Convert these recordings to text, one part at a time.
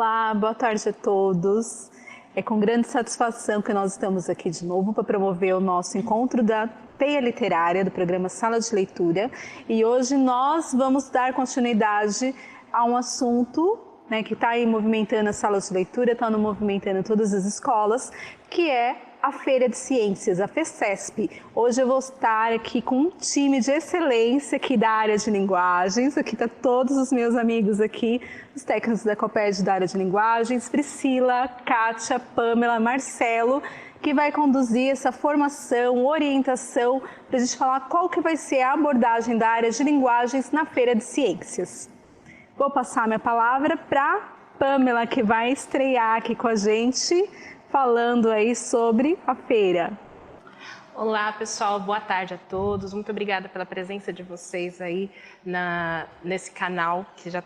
Olá, boa tarde a todos. É com grande satisfação que nós estamos aqui de novo para promover o nosso encontro da Feira Literária do programa Sala de Leitura. E hoje nós vamos dar continuidade a um assunto que está aí movimentando a Sala de Leitura, está movimentando todas as escolas, que é a Feira de Ciências, a FECESP. Hoje eu vou estar aqui com um time de excelência aqui da área de linguagens. Aqui está todos os meus amigos aqui, os técnicos da Coped da área de linguagens, Priscila, Kátia, Pamela, Marcelo, que vai conduzir essa formação, orientação, para a gente falar qual que vai ser a abordagem da área de linguagens na Feira de Ciências. Vou passar minha palavra para Pamela, que vai estrear aqui com a gente, falando aí sobre a feira. Olá, pessoal. Boa tarde a todos. Muito obrigada pela presença de vocês aí nesse canal, que já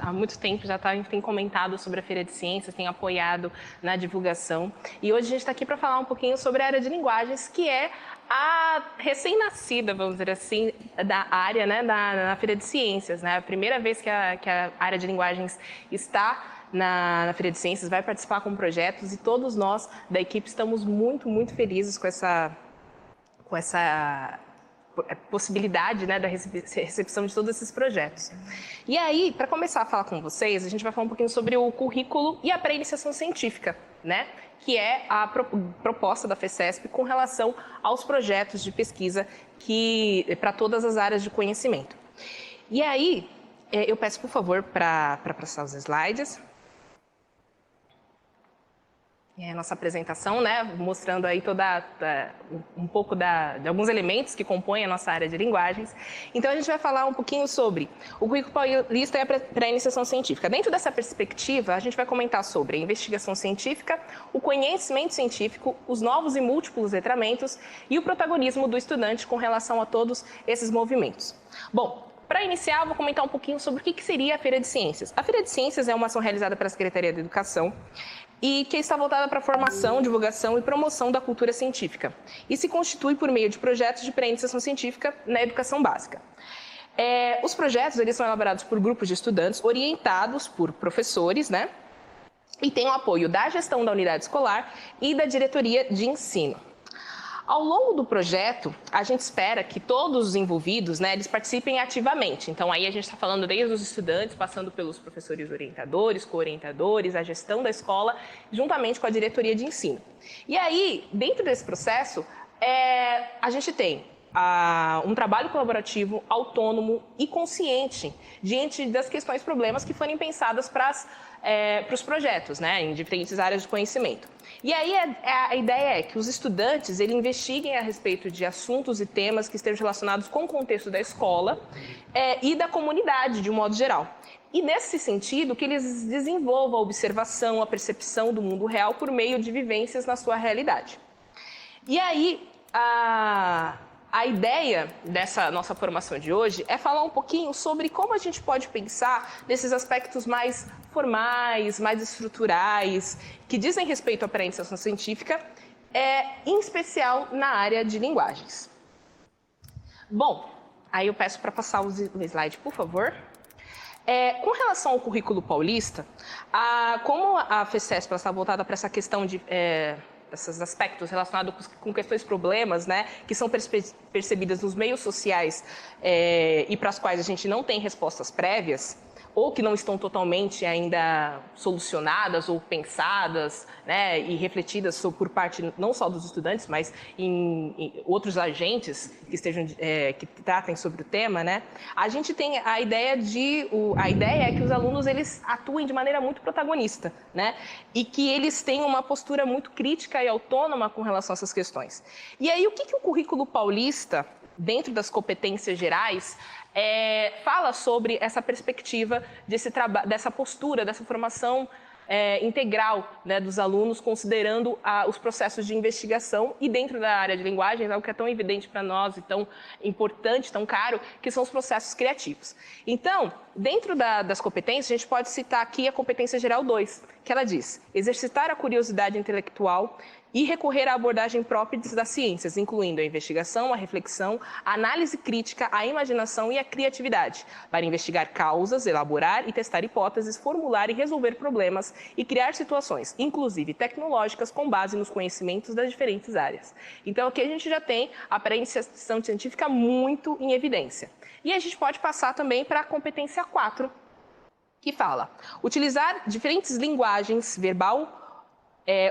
há muito tempo tem comentado sobre a Feira de Ciências, tem apoiado na divulgação. E hoje a gente está aqui para falar um pouquinho sobre a área de linguagens, que é a recém-nascida, vamos dizer assim, da área, na Feira de Ciências, né? A primeira vez que a área de linguagens está na Feira de Ciências, vai participar com projetos, e todos nós da equipe estamos muito, muito felizes com essa possibilidade, da recepção de todos esses projetos. E aí, para começar a falar com vocês, a gente vai falar um pouquinho sobre o currículo e a pré-iniciação científica, que é a proposta da FECESP com relação aos projetos de pesquisa para todas as áreas de conhecimento. E aí, eu peço, por favor, para passar os slides. A nossa apresentação, mostrando aí um pouco de alguns elementos que compõem a nossa área de linguagens. Então, a gente vai falar um pouquinho sobre o currículo paulista e a pré-iniciação científica. Dentro dessa perspectiva, a gente vai comentar sobre a investigação científica, o conhecimento científico, os novos e múltiplos letramentos e o protagonismo do estudante com relação a todos esses movimentos. Bom, para iniciar, eu vou comentar um pouquinho sobre o que seria a Feira de Ciências. A Feira de Ciências é uma ação realizada pela Secretaria da Educação e que está voltada para a formação, divulgação e promoção da cultura científica, e se constitui por meio de projetos de pré-iniciação científica na educação básica. Os projetos eles são elaborados por grupos de estudantes orientados por professores, e têm o apoio da gestão da unidade escolar e da diretoria de ensino. Ao longo do projeto, a gente espera que todos os envolvidos, eles participem ativamente. Então, aí a gente está falando desde os estudantes, passando pelos professores orientadores, co-orientadores, a gestão da escola, juntamente com a diretoria de ensino. E aí, dentro desse processo, a gente tem um trabalho colaborativo, autônomo e consciente diante das questões, problemas que forem pensadas para os projetos, em diferentes áreas de conhecimento. E aí a ideia é que os estudantes investiguem a respeito de assuntos e temas que estejam relacionados com o contexto da escola e da comunidade, de um modo geral. E nesse sentido, que eles desenvolvam a observação, a percepção do mundo real por meio de vivências na sua realidade. E aí, a ideia dessa nossa formação de hoje é falar um pouquinho sobre como a gente pode pensar nesses aspectos mais formais, mais estruturais, que dizem respeito à pré-iniciação científica, em especial na área de linguagens. Bom, aí eu peço para passar o slide, por favor. Com relação ao currículo paulista, como a FECESP está voltada para essa questão de esses aspectos relacionados com questões, problemas, que são percebidas nos meios sociais e para as quais a gente não tem respostas prévias, ou que não estão totalmente ainda solucionadas ou pensadas, e refletidas por parte não só dos estudantes, mas em outros agentes que tratem sobre o tema, a gente tem a ideia é que os alunos eles atuem de maneira muito protagonista, e que eles tenham uma postura muito crítica e autônoma com relação a essas questões. E aí, o que o currículo paulista, dentro das competências gerais, fala sobre essa perspectiva dessa postura, dessa formação integral dos alunos, considerando os processos de investigação e dentro da área de linguagens, algo que é tão evidente para nós e tão importante, tão caro, que são os processos criativos. Então, dentro das competências, a gente pode citar aqui a competência geral 2, que ela diz: exercitar a curiosidade intelectual e recorrer à abordagem própria das ciências, incluindo a investigação, a reflexão, a análise crítica, a imaginação e a criatividade, para investigar causas, elaborar e testar hipóteses, formular e resolver problemas e criar situações, inclusive tecnológicas, com base nos conhecimentos das diferentes áreas. Então, aqui a gente já tem a pré-iniciação científica muito em evidência. E a gente pode passar também para a competência 4, que fala: utilizar diferentes linguagens verbal,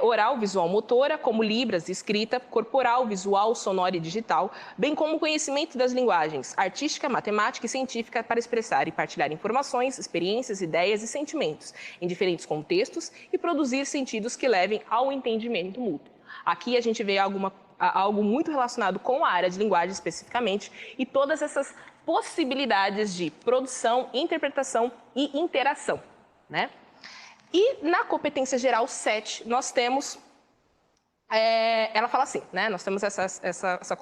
oral, visual, motora, como libras, escrita, corporal, visual, sonora e digital, bem como o conhecimento das linguagens artística, matemática e científica para expressar e partilhar informações, experiências, ideias e sentimentos em diferentes contextos e produzir sentidos que levem ao entendimento mútuo. Aqui a gente vê algo muito relacionado com a área de linguagem especificamente e todas essas possibilidades de produção, interpretação e interação, né? E na competência geral 7, nós temos, ela fala assim, né? Nós temos essas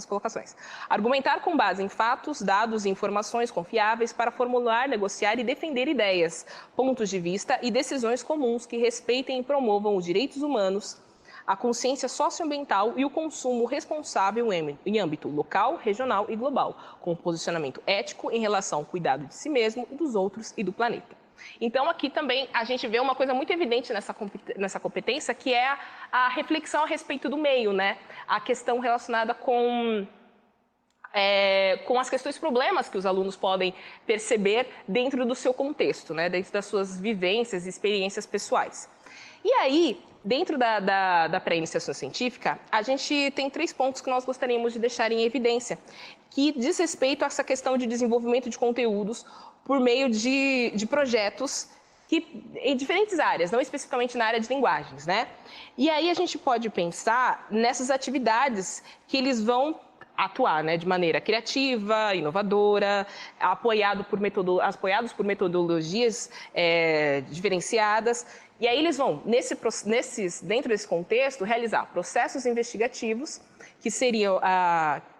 colocações. Argumentar com base em fatos, dados e informações confiáveis para formular, negociar e defender ideias, pontos de vista e decisões comuns que respeitem e promovam os direitos humanos, a consciência socioambiental e o consumo responsável em âmbito local, regional e global, com posicionamento ético em relação ao cuidado de si mesmo, dos outros e do planeta. Então, aqui também a gente vê uma coisa muito evidente nessa competência, que é a reflexão a respeito do meio, né? A questão relacionada com as questões, problemas que os alunos podem perceber dentro do seu contexto, né? Dentro das suas vivências e experiências pessoais. E aí, dentro da pré-iniciação científica, a gente tem 3 pontos que nós gostaríamos de deixar em evidência, que diz respeito a essa questão de desenvolvimento de conteúdos por meio de projetos em diferentes áreas, não especificamente na área de linguagens, né? E aí a gente pode pensar nessas atividades que eles vão atuar, né, de maneira criativa, inovadora, apoiados por metodologias diferenciadas. E aí eles vão, dentro desse contexto, realizar processos investigativos, que seriam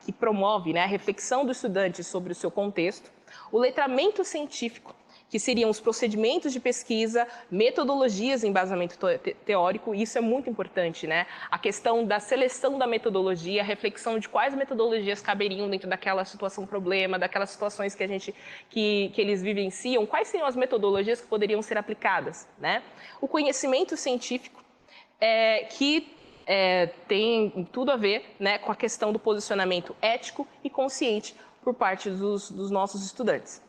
que promove, né, a reflexão do estudante sobre o seu contexto, o letramento científico, que seriam os procedimentos de pesquisa, metodologias em embasamento teórico, e isso é muito importante, né? A questão da seleção da metodologia, a reflexão de quais metodologias caberiam dentro daquela situação problema, daquelas situações que eles vivenciam, quais seriam as metodologias que poderiam ser aplicadas, né? O conhecimento científico, que tem tudo a ver, né, com a questão do posicionamento ético e consciente por parte dos nossos estudantes.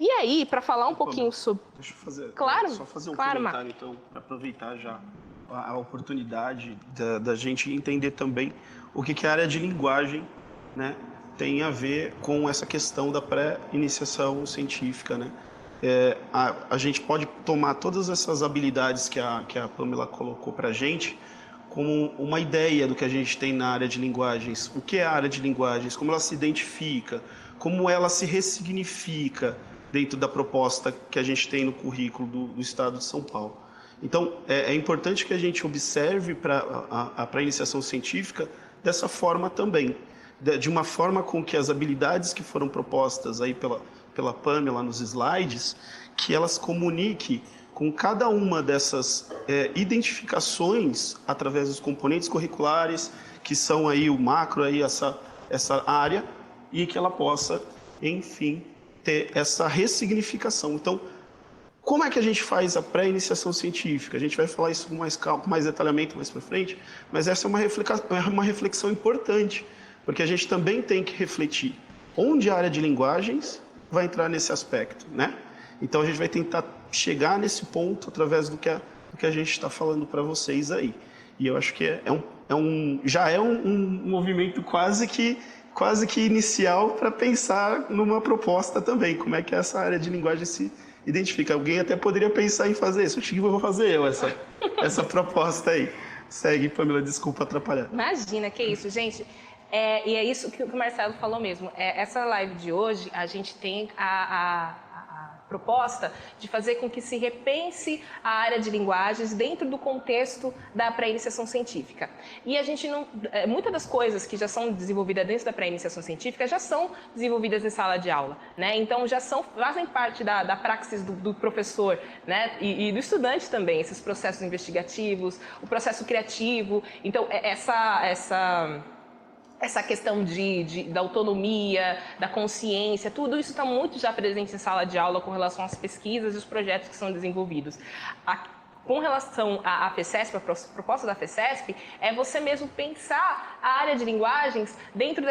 E aí, para falar um pouquinho sobre... Deixa eu fazer, claro, só fazer um claro, comentário, então, para aproveitar já a oportunidade da gente entender também o que a área de linguagem, né, tem a ver com essa questão da pré-iniciação científica, né? A gente pode tomar todas essas habilidades que a Pamela colocou para a gente como uma ideia do que a gente tem na área de linguagens. O que é a área de linguagens? Como ela se identifica? Como ela se ressignifica dentro da proposta que a gente tem no currículo do Estado de São Paulo. Então, é importante que a gente observe a pré-iniciação científica dessa forma também, de uma forma com que as habilidades que foram propostas aí pela Pamela nos slides, que elas comuniquem com cada uma dessas identificações através dos componentes curriculares, que são aí o macro, aí essa área, e que ela possa, enfim, ter essa ressignificação. Então, como é que a gente faz a pré-iniciação científica? A gente vai falar isso com mais detalhamento mais para frente, mas essa é uma reflexão importante, porque a gente também tem que refletir onde a área de linguagens vai entrar nesse aspecto, né? Então, a gente vai tentar chegar nesse ponto através do que a gente está falando para vocês aí. E eu acho que já é um movimento quase que inicial para pensar numa proposta também, como é que essa área de linguagem se identifica. Alguém até poderia pensar em fazer isso. Eu vou fazer essa proposta aí. Segue, Pamela, desculpa atrapalhar. Imagina, que isso, gente. E é isso que o Marcelo falou mesmo. Essa live de hoje, a gente tem a proposta de fazer com que se repense a área de linguagens dentro do contexto da pré-iniciação científica. E a gente muitas das coisas que já são desenvolvidas dentro da pré-iniciação científica já são desenvolvidas em sala de aula, né? Então fazem parte da praxis do professor, né? E do estudante também, esses processos investigativos, o processo criativo. Então essa questão da autonomia, da consciência, tudo isso está muito já presente em sala de aula com relação às pesquisas e os projetos que são desenvolvidos. Com relação à FECESP, a proposta da FECESP, é você mesmo pensar a área de linguagens dentro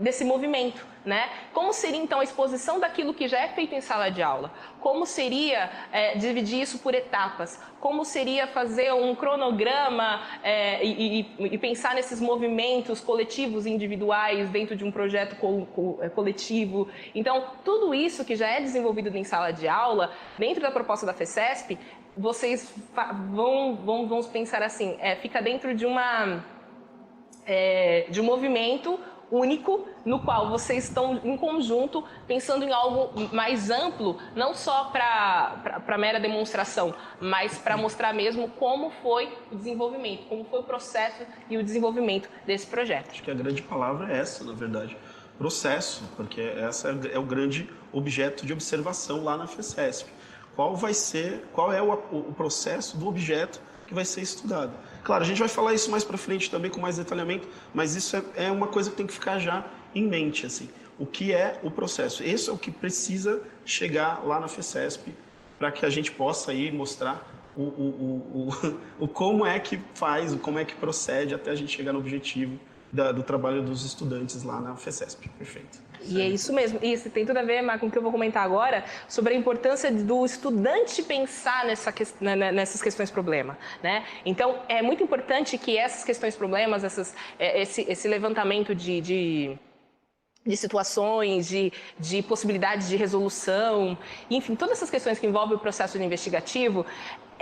desse movimento, né? Como seria, então, a exposição daquilo que já é feito em sala de aula? Como seria dividir isso por etapas? Como seria fazer um cronograma e pensar nesses movimentos coletivos e individuais dentro de um projeto coletivo? Então, tudo isso que já é desenvolvido em sala de aula, dentro da proposta da FECESP, vocês vão pensar assim, fica dentro de um movimento único, no qual vocês estão em conjunto pensando em algo mais amplo, não só para mera demonstração, mas para mostrar mesmo como foi o desenvolvimento, como foi o processo e o desenvolvimento desse projeto. Acho que a grande palavra é essa, na verdade, processo, porque essa é o grande objeto de observação lá na FECESP. Qual é o processo do objeto que vai ser estudado. Claro, a gente vai falar isso mais para frente também com mais detalhamento, mas isso é uma coisa que tem que ficar já em mente, assim. O que é o processo? Esse é o que precisa chegar lá na FECESP para que a gente possa aí mostrar o como é que faz, como é que procede até a gente chegar no objetivo do trabalho dos estudantes lá na FECESP. Perfeito. E é isso mesmo. Isso tem tudo a ver, Mar, com o que eu vou comentar agora sobre a importância do estudante pensar nessas questões problema, né? Então, é muito importante que essas questões problemas, esse levantamento de situações, de possibilidades de resolução, enfim, todas essas questões que envolvem o processo investigativo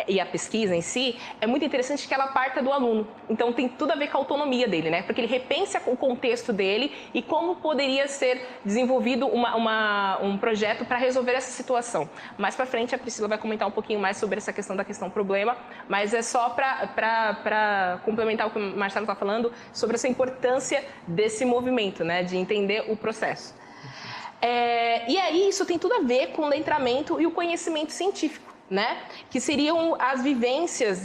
e a pesquisa em si, é muito interessante que ela parta do aluno. Então, tem tudo a ver com a autonomia dele, né? Porque ele repensa o contexto dele e como poderia ser desenvolvido um projeto para resolver essa situação. Mais para frente, a Priscila vai comentar um pouquinho mais sobre essa questão da questão problema, mas é só para complementar o que o Marcelo está falando sobre essa importância desse movimento, né? De entender o processo. E aí, isso tem tudo a ver com o letramento e o conhecimento científico, né? Que seriam as vivências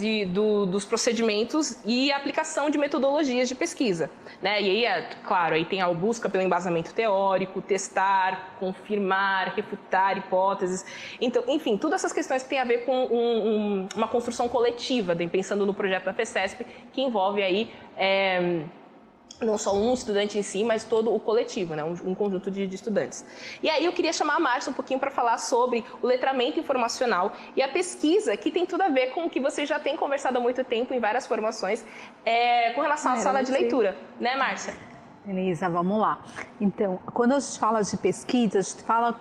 dos procedimentos e a aplicação de metodologias de pesquisa, né? E aí, claro, aí tem a busca pelo embasamento teórico, testar, confirmar, refutar hipóteses. Então, enfim, todas essas questões que têm a ver com uma construção coletiva, pensando no projeto da FECESP, que envolve aí não só um estudante em si, mas todo o coletivo, né? Um conjunto de estudantes. E aí eu queria chamar a Márcia um pouquinho para falar sobre o letramento informacional e a pesquisa, que tem tudo a ver com o que vocês já têm conversado há muito tempo em várias formações, com relação à sala de leitura, né, Márcia? Elisa, vamos lá. Então, quando a gente fala de pesquisa, a gente fala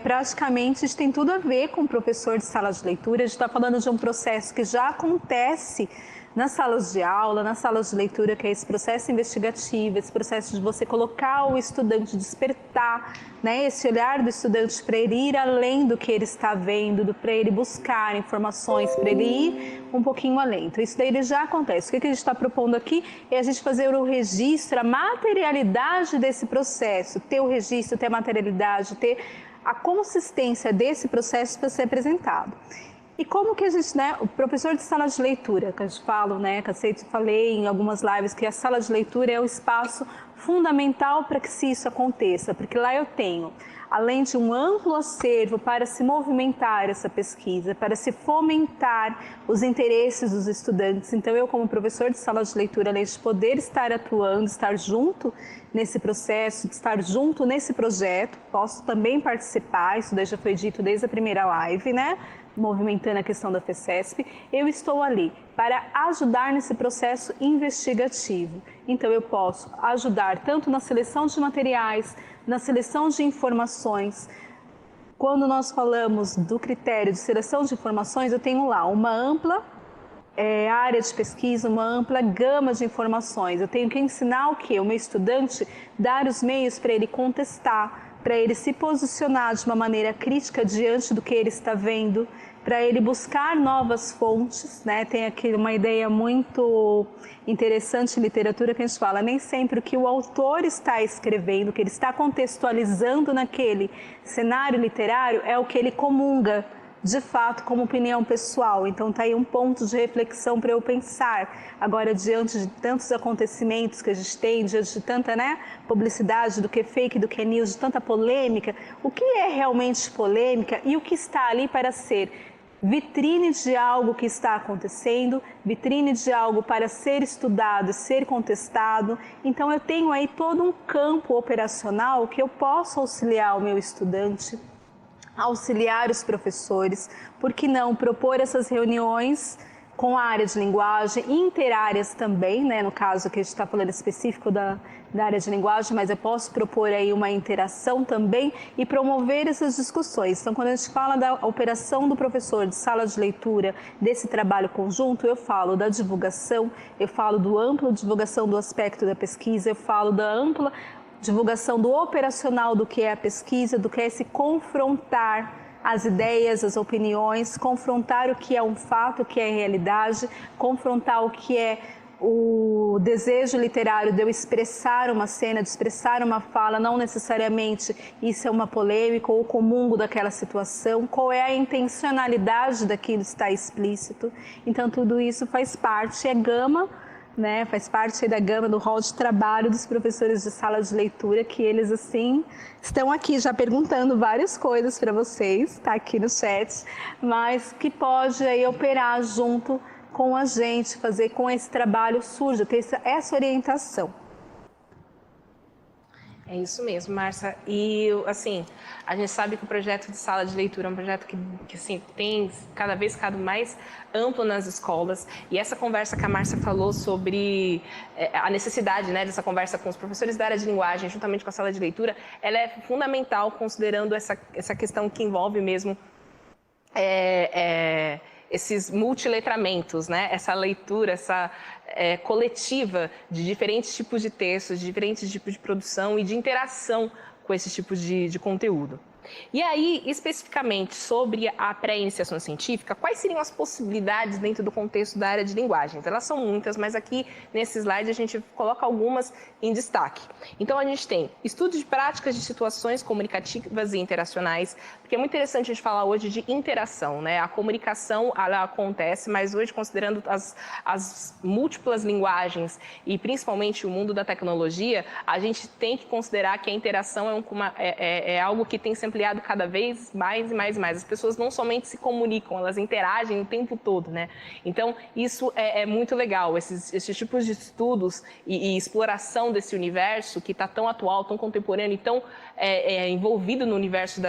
praticamente, isso tem tudo a ver com o professor de sala de leitura, a gente está falando de um processo que já acontece nas salas de aula, nas salas de leitura, que é esse processo investigativo, esse processo de você colocar o estudante, despertar, né, esse olhar do estudante para ele ir além do que ele está vendo, para ele buscar informações, para ele ir um pouquinho além. Então, isso daí ele já acontece. O que a gente está propondo aqui é a gente fazer o registro, a materialidade desse processo, ter o registro, ter a materialidade, ter a consistência desse processo para ser apresentado. E como que a gente, né, o professor de sala de leitura, que a gente fala, né, que eu falei em algumas lives que a sala de leitura é o espaço fundamental para que isso aconteça, porque lá eu tenho, além de um amplo acervo para se movimentar essa pesquisa, para se fomentar os interesses dos estudantes. Então, eu como professor de sala de leitura, além de poder estar atuando, estar junto nesse processo, estar junto nesse projeto, posso também participar, isso daí já foi dito desde a primeira live, né? Movimentando a questão da FECESP, eu estou ali para ajudar nesse processo investigativo. Então, eu posso ajudar tanto na seleção de materiais, na seleção de informações. Quando nós falamos do critério de seleção de informações, eu tenho lá uma ampla área de pesquisa, uma ampla gama de informações. Eu tenho que ensinar o quê? O meu estudante, dar os meios para ele contestar, para ele se posicionar de uma maneira crítica diante do que ele está vendo, para ele buscar novas fontes, né? Tem aqui uma ideia muito interessante em literatura que a gente fala, nem sempre o que o autor está escrevendo, o que ele está contextualizando naquele cenário literário é o que ele comunga, de fato, como opinião pessoal. Então está aí um ponto de reflexão para eu pensar. Agora, diante de tantos acontecimentos que a gente tem, diante de tanta, né, publicidade, do que fake, do que news, de tanta polêmica, o que é realmente polêmica e o que está ali para ser vitrine de algo que está acontecendo, vitrine de algo para ser estudado, ser contestado. Então eu tenho aí todo um campo operacional que eu posso auxiliar o meu estudante, auxiliar os professores, por que não propor essas reuniões com a área de linguagem, interáreas também, né? No caso que a gente está falando específico da área de linguagem, mas eu posso propor aí uma interação também e promover essas discussões. Então, quando a gente fala da operação do professor de sala de leitura, desse trabalho conjunto, eu falo da divulgação, eu falo do ampla divulgação do aspecto da pesquisa, eu falo da ampla divulgação do operacional do que é a pesquisa, do que é se confrontar as ideias, as opiniões, confrontar o que é um fato, o que é realidade, confrontar o que é o desejo literário de eu expressar uma cena, de expressar uma fala, não necessariamente isso é uma polêmica ou comungo daquela situação, qual é a intencionalidade daquilo que está explícito. Então tudo isso faz parte, é gama, né, faz parte da gama do rol de trabalho dos professores de sala de leitura, que eles, assim, estão aqui já perguntando várias coisas para vocês, tá aqui no chat, mas que pode aí operar junto com a gente, fazer com esse trabalho surja, ter essa orientação. É isso mesmo, Márcia. E, assim, a gente sabe que o projeto de sala de leitura é um projeto que assim, tem cada vez ficado mais amplo nas escolas. E essa conversa que a Márcia falou sobre a necessidade, né, dessa conversa com os professores da área de linguagem, juntamente com a sala de leitura, ela é fundamental, considerando essa questão que envolve mesmo esses multiletramentos, né? Essa leitura, essa coletiva de diferentes tipos de textos, de diferentes tipos de produção e de interação com esses tipos de conteúdo. E aí, especificamente sobre a pré-iniciação científica, quais seriam as possibilidades dentro do contexto da área de linguagens? Elas são muitas, mas aqui nesse slide a gente coloca algumas em destaque. Então, a gente tem estudo de práticas de situações comunicativas e interacionais, porque é muito interessante a gente falar hoje de interação, né? A comunicação, ela acontece, mas hoje, considerando as múltiplas linguagens e principalmente o mundo da tecnologia, a gente tem que considerar que a interação é algo que tem sempre ampliado cada vez mais e mais e mais. As pessoas não somente se comunicam, elas interagem o tempo todo, né? Então, isso é muito legal, esses tipos de estudos e exploração desse universo que está tão atual, tão contemporâneo e tão envolvido no universo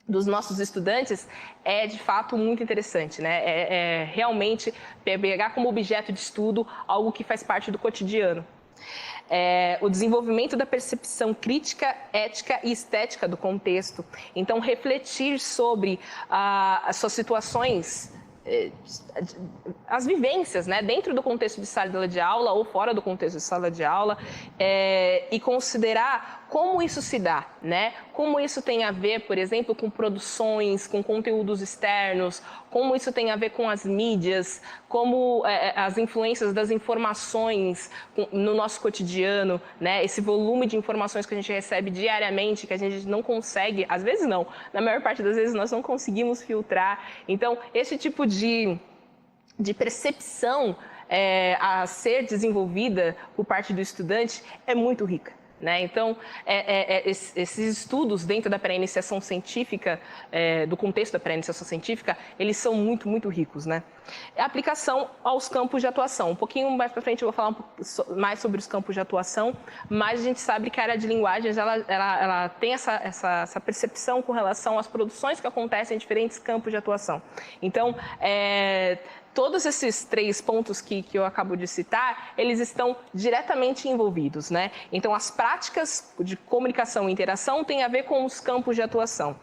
dos nossos estudantes é, de fato, muito interessante, né? Realmente pegar como objeto de estudo algo que faz parte do cotidiano. O desenvolvimento da percepção crítica, ética e estética do contexto. Então, refletir sobre as suas situações, as vivências, né, dentro do contexto de sala de aula ou fora do contexto de sala de aula, e considerar como isso se dá, né? Como isso tem a ver, por exemplo, com produções, com conteúdos externos, como isso tem a ver com as mídias, como as influências das informações no nosso cotidiano, né? Esse volume de informações que a gente recebe diariamente, que a gente não consegue, às vezes não, na maior parte das vezes nós não conseguimos filtrar. Então, esse tipo de percepção a ser desenvolvida por parte do estudante é muito rica. Né? Então, esses estudos dentro da pré-iniciação científica, do contexto da pré-iniciação científica, eles são muito, muito ricos. Né? A aplicação aos campos de atuação. Um pouquinho mais para frente eu vou falar um pouco mais sobre os campos de atuação, mas a gente sabe que a área de linguagens ela tem essa percepção com relação às produções que acontecem em diferentes campos de atuação. Então, todos esses 3 pontos que eu acabo de citar, eles estão diretamente envolvidos, né? Então, as práticas de comunicação e interação têm a ver com os campos de atuação.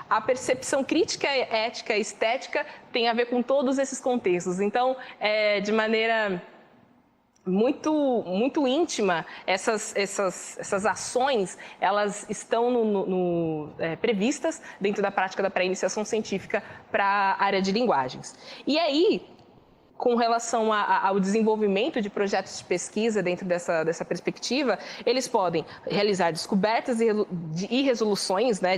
A percepção crítica, ética e estética tem a ver com todos esses contextos. Então, de maneira muito íntima, essas ações, elas estão previstas dentro da prática da pré-iniciação científica para a área de linguagens. E aí, com relação ao desenvolvimento de projetos de pesquisa dentro dessa perspectiva, eles podem realizar descobertas e resoluções, né,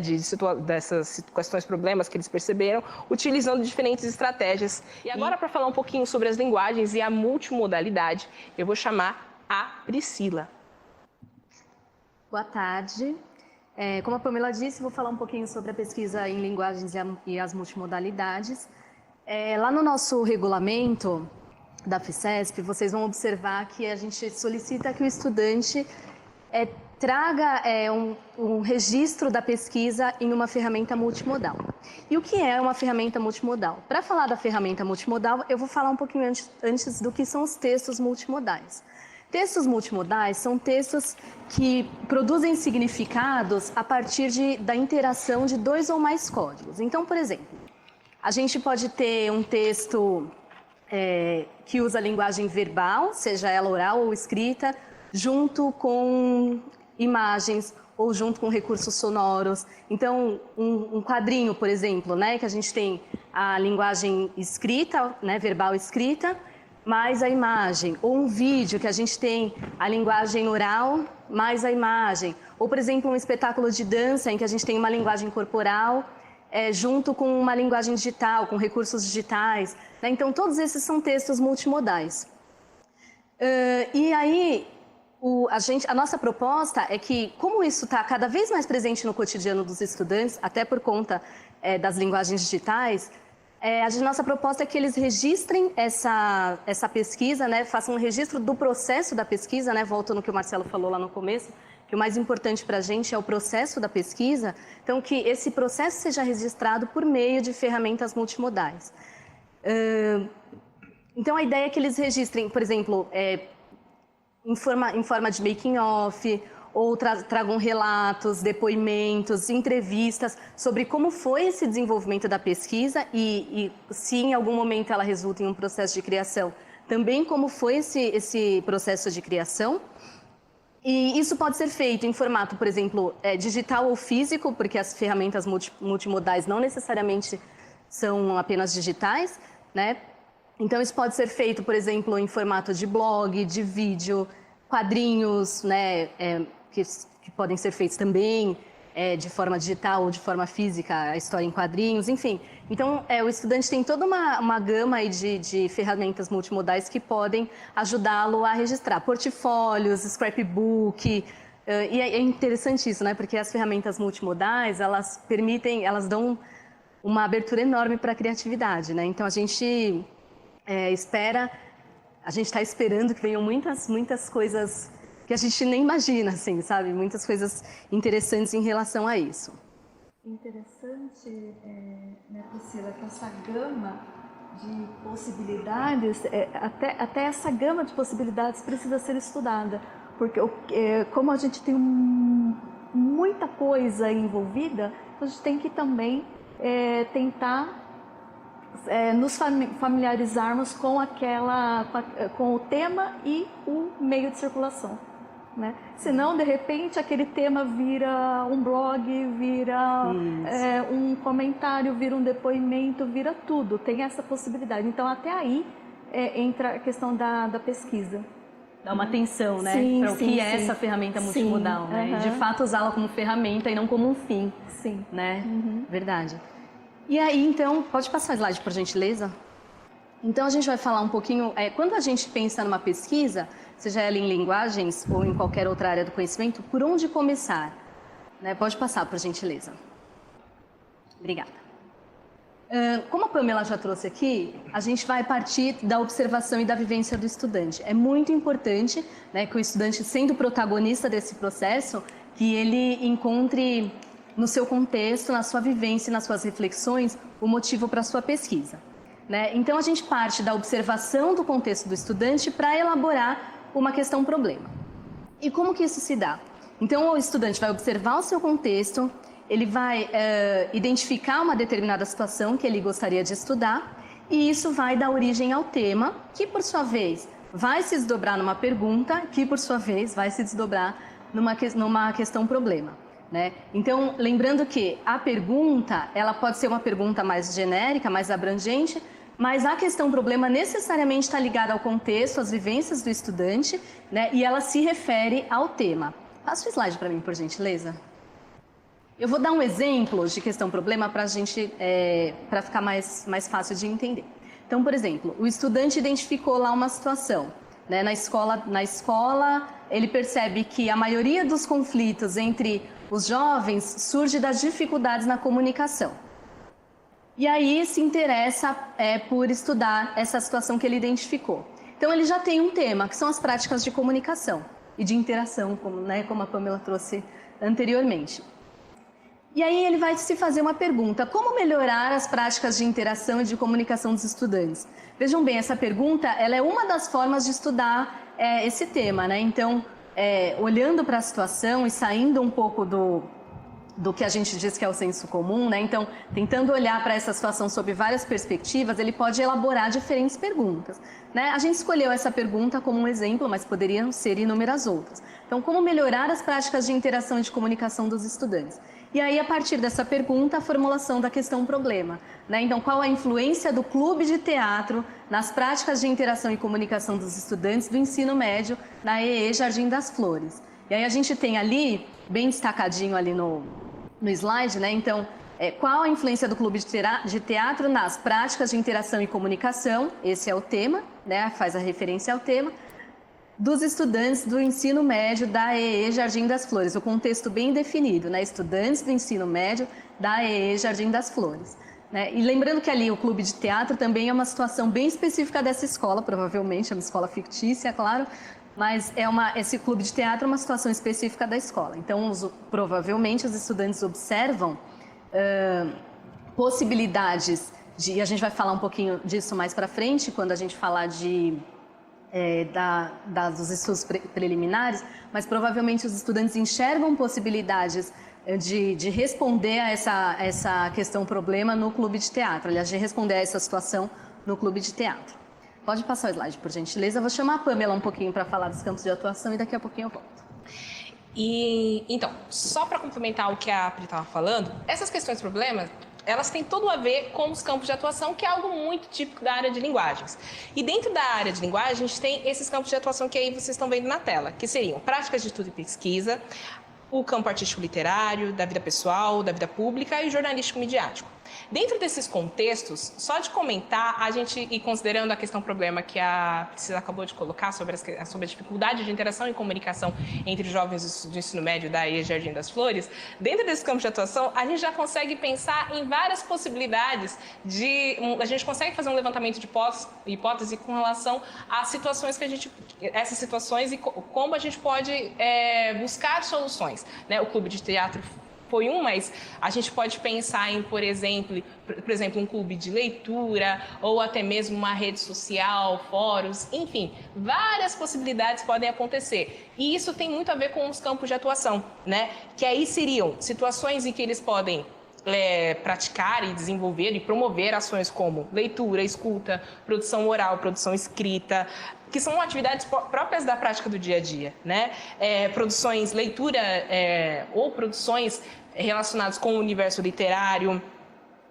dessas questões, problemas que eles perceberam, utilizando diferentes estratégias. E agora, para falar um pouquinho sobre as linguagens e a multimodalidade, eu vou chamar a Priscila. Boa tarde. Como a Pamela disse, vou falar um pouquinho sobre a pesquisa em linguagens e as multimodalidades. Lá no nosso regulamento da FICESP, vocês vão observar que a gente solicita que o estudante traga um registro da pesquisa em uma ferramenta multimodal. E o que é uma ferramenta multimodal? Para falar da ferramenta multimodal, eu vou falar um pouquinho antes do que são os textos multimodais. Textos multimodais são textos que produzem significados a partir da interação de 2 ou mais códigos. Então, por exemplo, a gente pode ter um texto que usa a linguagem verbal, seja ela oral ou escrita, junto com imagens ou junto com recursos sonoros. Então, um quadrinho, por exemplo, né, que a gente tem a linguagem escrita, né, verbal escrita, mais a imagem. Ou um vídeo que a gente tem a linguagem oral mais a imagem. Ou, por exemplo, um espetáculo de dança em que a gente tem uma linguagem corporal junto com uma linguagem digital, com recursos digitais. Né? Então, todos esses são textos multimodais. E aí, a nossa proposta é que, como isso está cada vez mais presente no cotidiano dos estudantes, até por conta das linguagens digitais, nossa proposta é que eles registrem essa pesquisa, né? Façam um registro do processo da pesquisa, né? Volto no que o Marcelo falou lá no começo, que o mais importante para a gente é o processo da pesquisa, então que esse processo seja registrado por meio de ferramentas multimodais. Então a ideia é que eles registrem, por exemplo, em forma de making-off, ou tragam relatos, depoimentos, entrevistas sobre como foi esse desenvolvimento da pesquisa e se em algum momento ela resulta em um processo de criação, também como foi esse processo de criação. E isso pode ser feito em formato, por exemplo, digital ou físico, porque as ferramentas multimodais não necessariamente são apenas digitais, né? Então, isso pode ser feito, por exemplo, em formato de blog, de vídeo, quadrinhos, né? Que podem ser feitos também de forma digital ou de forma física, a história em quadrinhos, enfim. Então, o estudante tem toda uma gama aí de ferramentas multimodais que podem ajudá-lo a registrar portfólios, scrapbook. E é interessante isso, né? Porque as ferramentas multimodais, elas dão uma abertura enorme para a criatividade, né? Então, a gente está esperando que venham muitas coisas que a gente nem imagina, assim, sabe? Muitas coisas interessantes em relação a isso. Interessante, né, Priscila, que essa gama de possibilidades, até essa gama de possibilidades precisa ser estudada, porque como a gente tem muita coisa envolvida, a gente tem que também tentar nos familiarizarmos com o tema e o meio de circulação. Né? Senão, de repente, aquele tema vira um blog, vira um comentário, vira um depoimento, vira tudo. Tem essa possibilidade. Então, até aí entra a questão da pesquisa. Dá uma atenção, né? Para o que é essa ferramenta multimodal, né? De fato, usá-la como ferramenta e não como um fim. Sim. Né? Verdade. E aí, então, pode passar o slide, por gentileza? Então, a gente vai falar um pouquinho... quando a gente pensa numa pesquisa, seja ela em linguagens ou em qualquer outra área do conhecimento, por onde começar? Né? Pode passar, por gentileza. Obrigada. Como a Pamela já trouxe aqui, a gente vai partir da observação e da vivência do estudante. É muito importante, né, que o estudante, sendo protagonista desse processo, que ele encontre no seu contexto, na sua vivência e nas suas reflexões, o motivo para a sua pesquisa. Né? Então, a gente parte da observação do contexto do estudante para elaborar uma questão-problema. E como que isso se dá? Então, o estudante vai observar o seu contexto, ele vai identificar uma determinada situação que ele gostaria de estudar, e isso vai dar origem ao tema, que, por sua vez, vai se desdobrar numa pergunta, que por sua vez vai se desdobrar numa questão-problema. Né? Então, lembrando que a pergunta, ela pode ser uma pergunta mais genérica, mais abrangente, mas a questão-problema necessariamente está ligada ao contexto, às vivências do estudante, né? E ela se refere ao tema. Passa o slide para mim, por gentileza. Eu vou dar um exemplo de questão-problema para a gente, para ficar mais fácil de entender. Então, por exemplo, o estudante identificou lá uma situação. Né? Na escola, ele percebe que a maioria dos conflitos entre os jovens surge das dificuldades na comunicação. E aí se interessa por estudar essa situação que ele identificou. Então ele já tem um tema, que são as práticas de comunicação e de interação, como a Pamela trouxe anteriormente. E aí ele vai se fazer uma pergunta: como melhorar as práticas de interação e de comunicação dos estudantes? Vejam bem, essa pergunta ela é uma das formas de estudar esse tema, né? Então, olhando para a situação e saindo um pouco do que a gente diz que é o senso comum, né? Então, tentando olhar para essa situação sob várias perspectivas, ele pode elaborar diferentes perguntas, né? A gente escolheu essa pergunta como um exemplo, mas poderiam ser inúmeras outras. Então, como melhorar as práticas de interação e de comunicação dos estudantes? E aí, a partir dessa pergunta, a formulação da questão-problema, né? Então, qual a influência do clube de teatro nas práticas de interação e comunicação dos estudantes do ensino médio na EE Jardim das Flores? E aí a gente tem ali, bem destacadinho ali no slide, né? Então, qual a influência do clube de teatro nas práticas de interação e comunicação? Esse é o tema, né? Faz a referência ao tema. Dos estudantes do ensino médio da EE Jardim das Flores. O contexto bem definido, né? Estudantes do ensino médio da EE Jardim das Flores. Né? E lembrando que ali o clube de teatro também é uma situação bem específica dessa escola, provavelmente, é uma escola fictícia, claro, mas esse clube de teatro é uma situação específica da escola. Então, provavelmente, os estudantes observam possibilidades de... E a gente vai falar um pouquinho disso mais para frente, quando a gente falar dos estudos preliminares, mas provavelmente os estudantes enxergam possibilidades de responder a essa questão-problema no clube de teatro, aliás, de responder a essa situação no clube de teatro. Pode passar o slide, por gentileza. Eu vou chamar a Pamela um pouquinho para falar dos campos de atuação e daqui a pouquinho eu volto. Então, só para complementar o que a Pri estava falando, essas questões-problemas, elas têm tudo a ver com os campos de atuação, que é algo muito típico da área de linguagens. E dentro da área de linguagem, a gente tem esses campos de atuação que aí vocês estão vendo na tela, que seriam práticas de estudo e pesquisa, o campo artístico-literário, da vida pessoal, da vida pública e jornalístico-midiático. Dentro desses contextos, só de comentar, a gente, e considerando a questão-problema que a Priscila acabou de colocar sobre a dificuldade de interação e comunicação entre jovens do ensino médio da EE Jardim das Flores, dentro desse campo de atuação, a gente já consegue pensar em várias possibilidades a gente consegue fazer um levantamento de hipótese com relação às situações essas situações e como a gente pode buscar soluções, né? O clube de teatro foi mas a gente pode pensar em, por exemplo, um clube de leitura ou até mesmo uma rede social, fóruns, enfim, várias possibilidades podem acontecer. E isso tem muito a ver com os campos de atuação, né? Que aí seriam situações em que eles podem praticar e desenvolver e promover ações como leitura, escuta, produção oral, produção escrita, que são atividades próprias da prática do dia a dia, né? Produções, leitura ou produções relacionadas com o universo literário,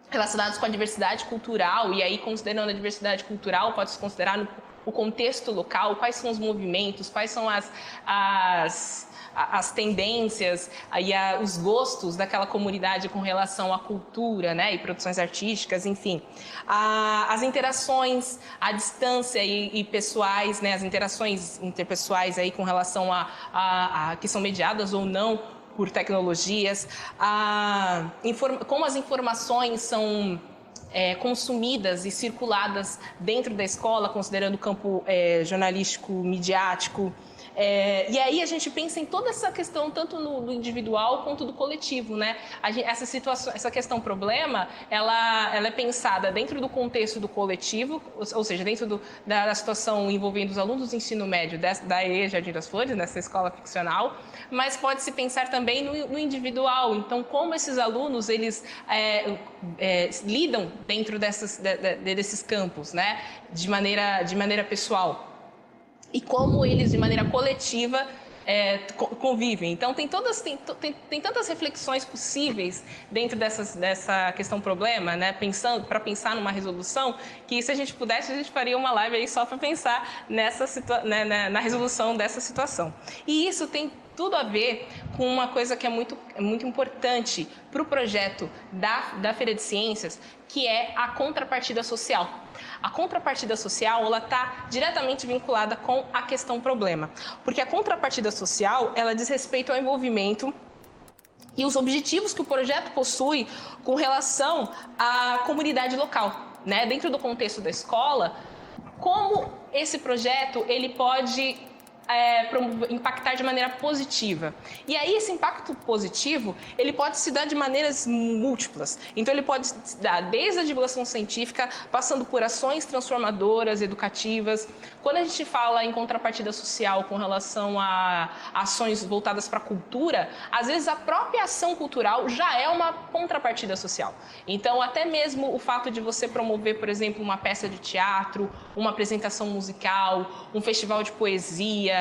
relacionados com a diversidade cultural, e aí, considerando a diversidade cultural, pode-se considerar o contexto local, quais são os movimentos, quais são as tendências e os gostos daquela comunidade com relação à cultura, né, e produções artísticas, enfim. As interações à distância e pessoais, né, as interações interpessoais aí com relação a que são mediadas ou não por tecnologias, como as informações são consumidas e circuladas dentro da escola, considerando o campo jornalístico, midiático. E aí a gente pensa em toda essa questão, tanto no individual quanto do coletivo, né? Essa questão-problema, ela é pensada dentro do contexto do coletivo, ou seja, dentro da situação envolvendo os alunos do ensino médio da EE Jardim das Flores, nessa escola ficcional, mas pode-se pensar também no individual. Então, como esses alunos, eles lidam dentro desses campos, né? De maneira pessoal. e como eles, de maneira coletiva, convivem. Então, tem tantas reflexões possíveis dentro dessa questão problema, né? Para pensar numa resolução, que se a gente pudesse, a gente faria uma live aí só para pensar na resolução dessa situação. E isso tem tudo a ver com uma coisa que é muito importante para o projeto da Feira de Ciências, que é a contrapartida social. A contrapartida social, ela está diretamente vinculada com a questão problema, porque a contrapartida social, ela diz respeito ao envolvimento e os objetivos que o projeto possui com relação à comunidade local, né? Dentro do contexto da escola, como esse projeto ele pode impactar de maneira positiva. E aí esse impacto positivo, ele pode se dar de maneiras múltiplas. Então ele pode se dar desde a divulgação científica, passando por ações transformadoras, educativas. Quando a gente fala em contrapartida social com relação a ações voltadas para a cultura, às vezes a própria ação cultural já é uma contrapartida social. Então até mesmo o fato de você promover, por exemplo, uma peça de teatro, uma apresentação musical, um festival de poesia,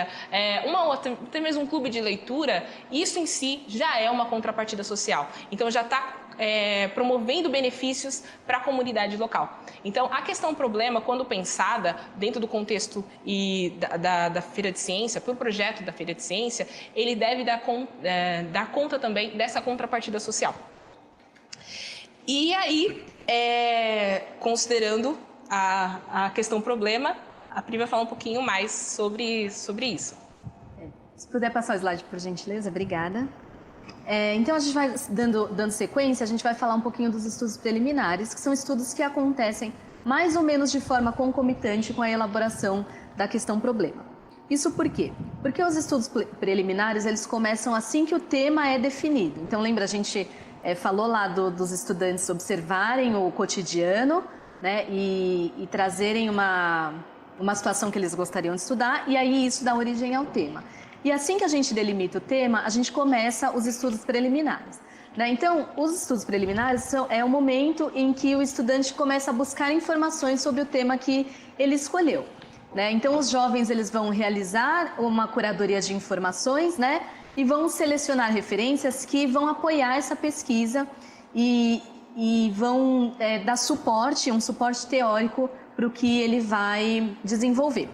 até mesmo um clube de leitura, isso em si já é uma contrapartida social. Então já está promovendo benefícios para a comunidade local. Então a questão problema, quando pensada dentro do contexto da Feira de Ciência, para o projeto da Feira de Ciência, ele deve dar conta também dessa contrapartida social. E aí, considerando a questão problema, a Pri vai falar um pouquinho mais sobre isso. Se puder passar o slide, por gentileza, obrigada. Então, a gente vai dando sequência, a gente vai falar um pouquinho dos estudos preliminares, que são estudos que acontecem mais ou menos de forma concomitante com a elaboração da questão problema. Isso por quê? Porque os estudos preliminares, eles começam assim que o tema é definido. Então, lembra, a gente falou lá dos estudantes observarem o cotidiano, né, e trazerem uma situação que eles gostariam de estudar, e aí isso dá origem ao tema. E assim que a gente delimita o tema, a gente começa os estudos preliminares, né? Então, os estudos preliminares é o momento em que o estudante começa a buscar informações sobre o tema que ele escolheu, né? Então, os jovens eles vão realizar uma curadoria de informações, né? E vão selecionar referências que vão apoiar essa pesquisa e vão dar um suporte teórico para o que ele vai desenvolver.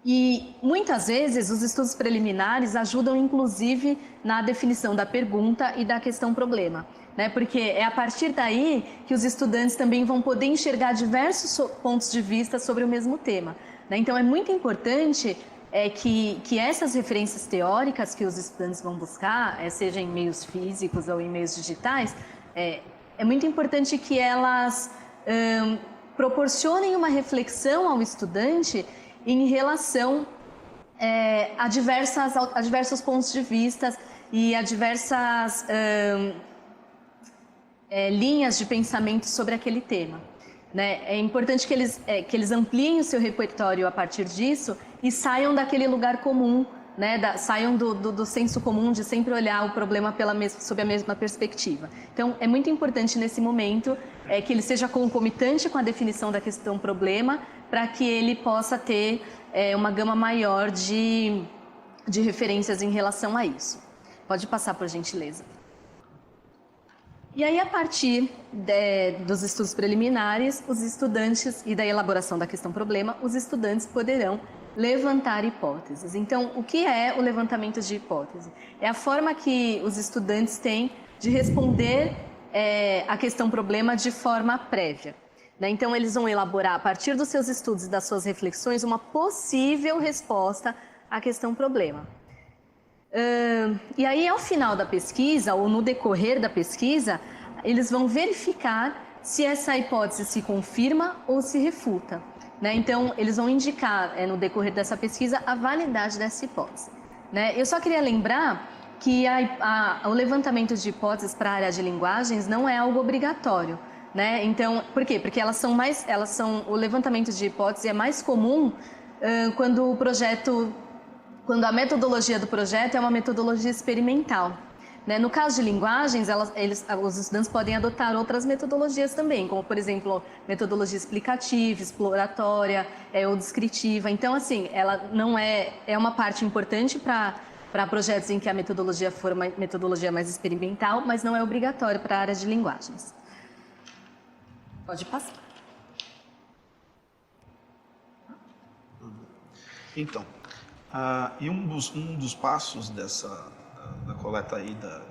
E muitas vezes os estudos preliminares ajudam inclusive na definição da pergunta e da questão problema, né? Porque é a partir daí que os estudantes também vão poder enxergar diversos pontos de vista sobre o mesmo tema, né? Então é muito importante que essas referências teóricas que os estudantes vão buscar, seja em meios físicos ou em meios digitais, é muito importante que elas proporcionem uma reflexão ao estudante em relação a diversos pontos de vista e a diversas linhas de pensamento sobre aquele tema, né? É importante que eles ampliem o seu repertório a partir disso e saiam daquele lugar comum, né? Saiam do senso comum de sempre olhar o problema sob a mesma perspectiva. Então, é muito importante nesse momento que ele seja concomitante com a definição da questão problema, para que ele possa ter uma gama maior de referências em relação a isso. Pode passar, por gentileza. E aí, a partir dos estudos preliminares, os estudantes, e da elaboração da questão problema, os estudantes poderão levantar hipóteses. Então, o que é o levantamento de hipótese? É a forma que os estudantes têm de responder a questão problema de forma prévia, né? Então, eles vão elaborar, a partir dos seus estudos e das suas reflexões, uma possível resposta à questão problema. E aí, ao final da pesquisa, ou no decorrer da pesquisa, eles vão verificar se essa hipótese se confirma ou se refuta, né? Então, eles vão indicar, no decorrer dessa pesquisa, a validade dessa hipótese, né? Eu só queria lembrar que o levantamento de hipóteses para a área de linguagens não é algo obrigatório, né? Então, por quê? Porque o levantamento de hipóteses é mais comum quando a metodologia do projeto é uma metodologia experimental, Né? No caso de linguagens, os estudantes podem adotar outras metodologias também, como, por exemplo, metodologia explicativa, exploratória ou descritiva. Então, assim, ela não é uma parte importante para projetos em que a metodologia for uma metodologia mais experimental, mas não é obrigatório para a área de linguagens. Pode passar. Então, e um dos passos da coleta aí da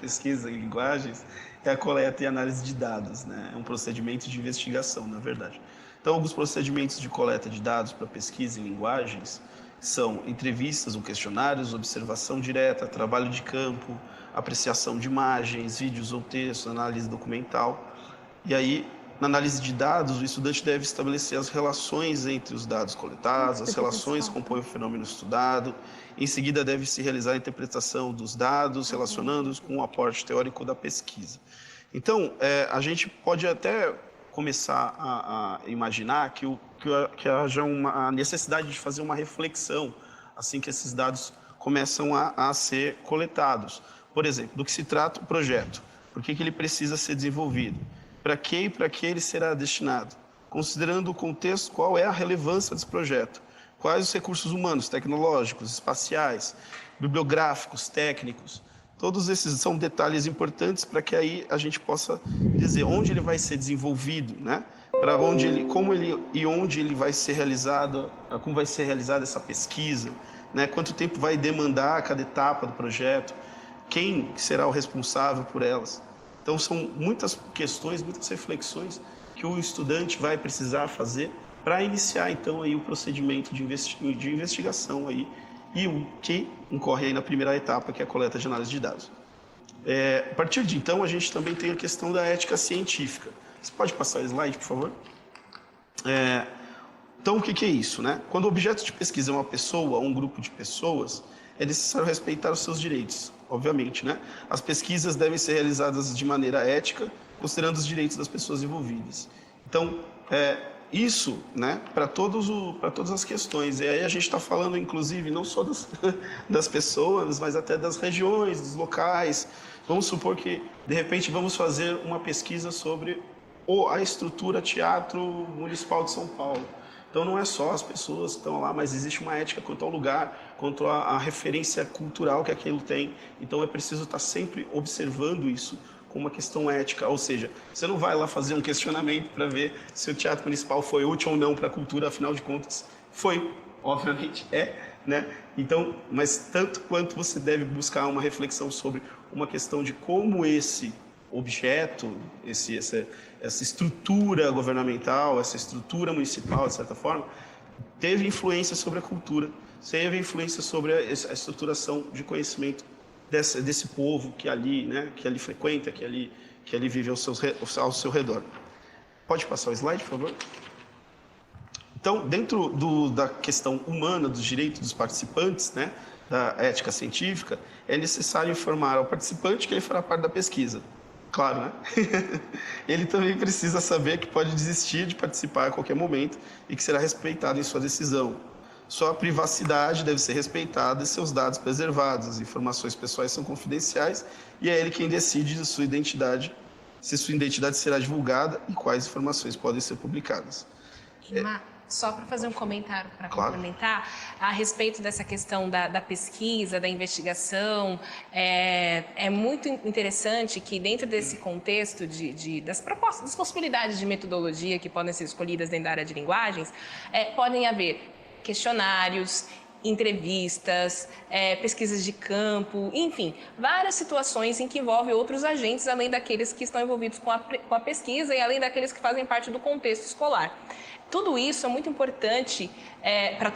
pesquisa em linguagens é a coleta e análise de dados, né? É um procedimento de investigação, na verdade. Então, alguns procedimentos de coleta de dados para pesquisa em linguagens são entrevistas ou questionários, observação direta, trabalho de campo, apreciação de imagens, vídeos ou textos, análise documental. E aí, na análise de dados, o estudante deve estabelecer as relações entre os dados coletados, as relações que compõem o fenômeno estudado. Em seguida, deve-se realizar a interpretação dos dados, relacionando-os com o aporte teórico da pesquisa. Então, a gente pode até começar a imaginar que haja uma necessidade de fazer uma reflexão assim que esses dados começam a ser coletados. Por exemplo, do que se trata o projeto, por que ele precisa ser desenvolvido, para que e para que ele será destinado, considerando o contexto, qual é a relevância desse projeto, quais os recursos humanos, tecnológicos, espaciais, bibliográficos, técnicos. Todos esses são detalhes importantes para que aí a gente possa dizer onde ele vai ser desenvolvido, né? Para onde onde ele vai ser realizado, como vai ser realizada essa pesquisa, né? Quanto tempo vai demandar cada etapa do projeto, quem será o responsável por elas. Então são muitas questões, muitas reflexões que o estudante vai precisar fazer para iniciar então aí o procedimento de investigação aí e o que incorre aí na primeira etapa, que é a coleta de análise de dados. A partir de então, a gente também tem a questão da ética científica. Você pode passar o slide, por favor? Então, o que é isso, né? Quando o objeto de pesquisa é uma pessoa ou um grupo de pessoas, é necessário respeitar os seus direitos, obviamente, né? As pesquisas devem ser realizadas de maneira ética, considerando os direitos das pessoas envolvidas. Então, isso, né, para todas as questões. E aí a gente está falando, inclusive, não só das pessoas, mas até das regiões, dos locais. Vamos supor que, de repente, vamos fazer uma pesquisa sobre a estrutura Teatro Municipal de São Paulo. Então, não é só as pessoas que estão lá, mas existe uma ética quanto ao lugar, quanto à referência cultural que aquilo tem. Então, é preciso estar sempre observando isso com uma questão ética, ou seja, você não vai lá fazer um questionamento para ver se o Teatro Municipal foi útil ou não para a cultura, afinal de contas, foi, obviamente, né? Então, mas tanto quanto você deve buscar uma reflexão sobre uma questão de como esse objeto, essa estrutura governamental, essa estrutura municipal, de certa forma, teve influência sobre a cultura, teve influência sobre a estruturação de conhecimento desse povo que ali, né, que ali frequenta, que ali vive ao seu redor. Pode passar o slide, por favor? Então, dentro da questão humana, dos direitos dos participantes, né, da ética científica, é necessário informar ao participante que ele fará parte da pesquisa. Claro, né? Ele também precisa saber que pode desistir de participar a qualquer momento e que será respeitado em sua decisão. Sua privacidade deve ser respeitada e seus dados preservados. As informações pessoais são confidenciais e é ele quem decide de sua identidade, se sua identidade será divulgada e quais informações podem ser publicadas. Só para fazer um comentário para complementar, a respeito dessa questão da pesquisa, da investigação, é muito interessante que dentro desse contexto das propostas, das possibilidades de metodologia que podem ser escolhidas dentro da área de linguagens, podem haver questionários, entrevistas, pesquisas de campo, enfim, várias situações em que envolve outros agentes, além daqueles que estão envolvidos com a pesquisa e além daqueles que fazem parte do contexto escolar. Tudo isso é muito importante, para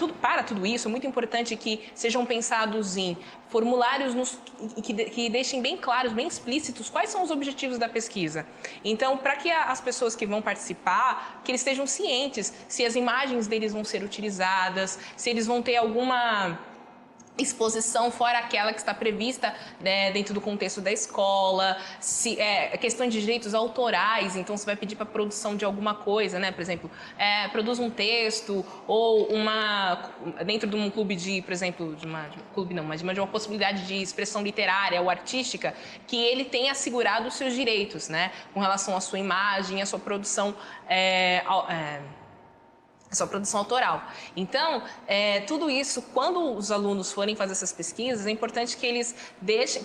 tudo isso é muito importante que sejam pensados em formulários que deixem bem claros, bem explícitos quais são os objetivos da pesquisa. Então, para que as pessoas que vão participar, que eles estejam cientes se as imagens deles vão ser utilizadas, se eles vão ter alguma exposição fora aquela que está prevista, né, dentro do contexto da escola, questão de direitos autorais, então você vai pedir para produção de alguma coisa, né, por exemplo, produz um texto ou dentro de um clube por exemplo, de uma possibilidade de expressão literária ou artística, que ele tenha assegurado os seus direitos, né, com relação à sua imagem, à sua produção autoral. Então, tudo isso, quando os alunos forem fazer essas pesquisas, é importante que eles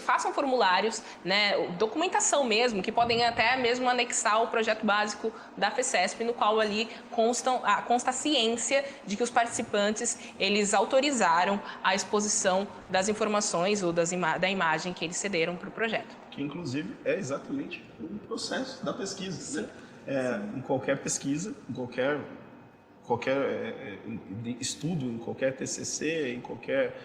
façam formulários, né, documentação mesmo, que podem até mesmo anexar o projeto básico da FECESP, no qual ali consta a ciência de que os participantes, eles autorizaram a exposição das informações ou da imagem que eles cederam para o projeto. Que, inclusive, é exatamente o processo da pesquisa. Né? Em qualquer pesquisa, em qualquer estudo, em qualquer TCC, em qualquer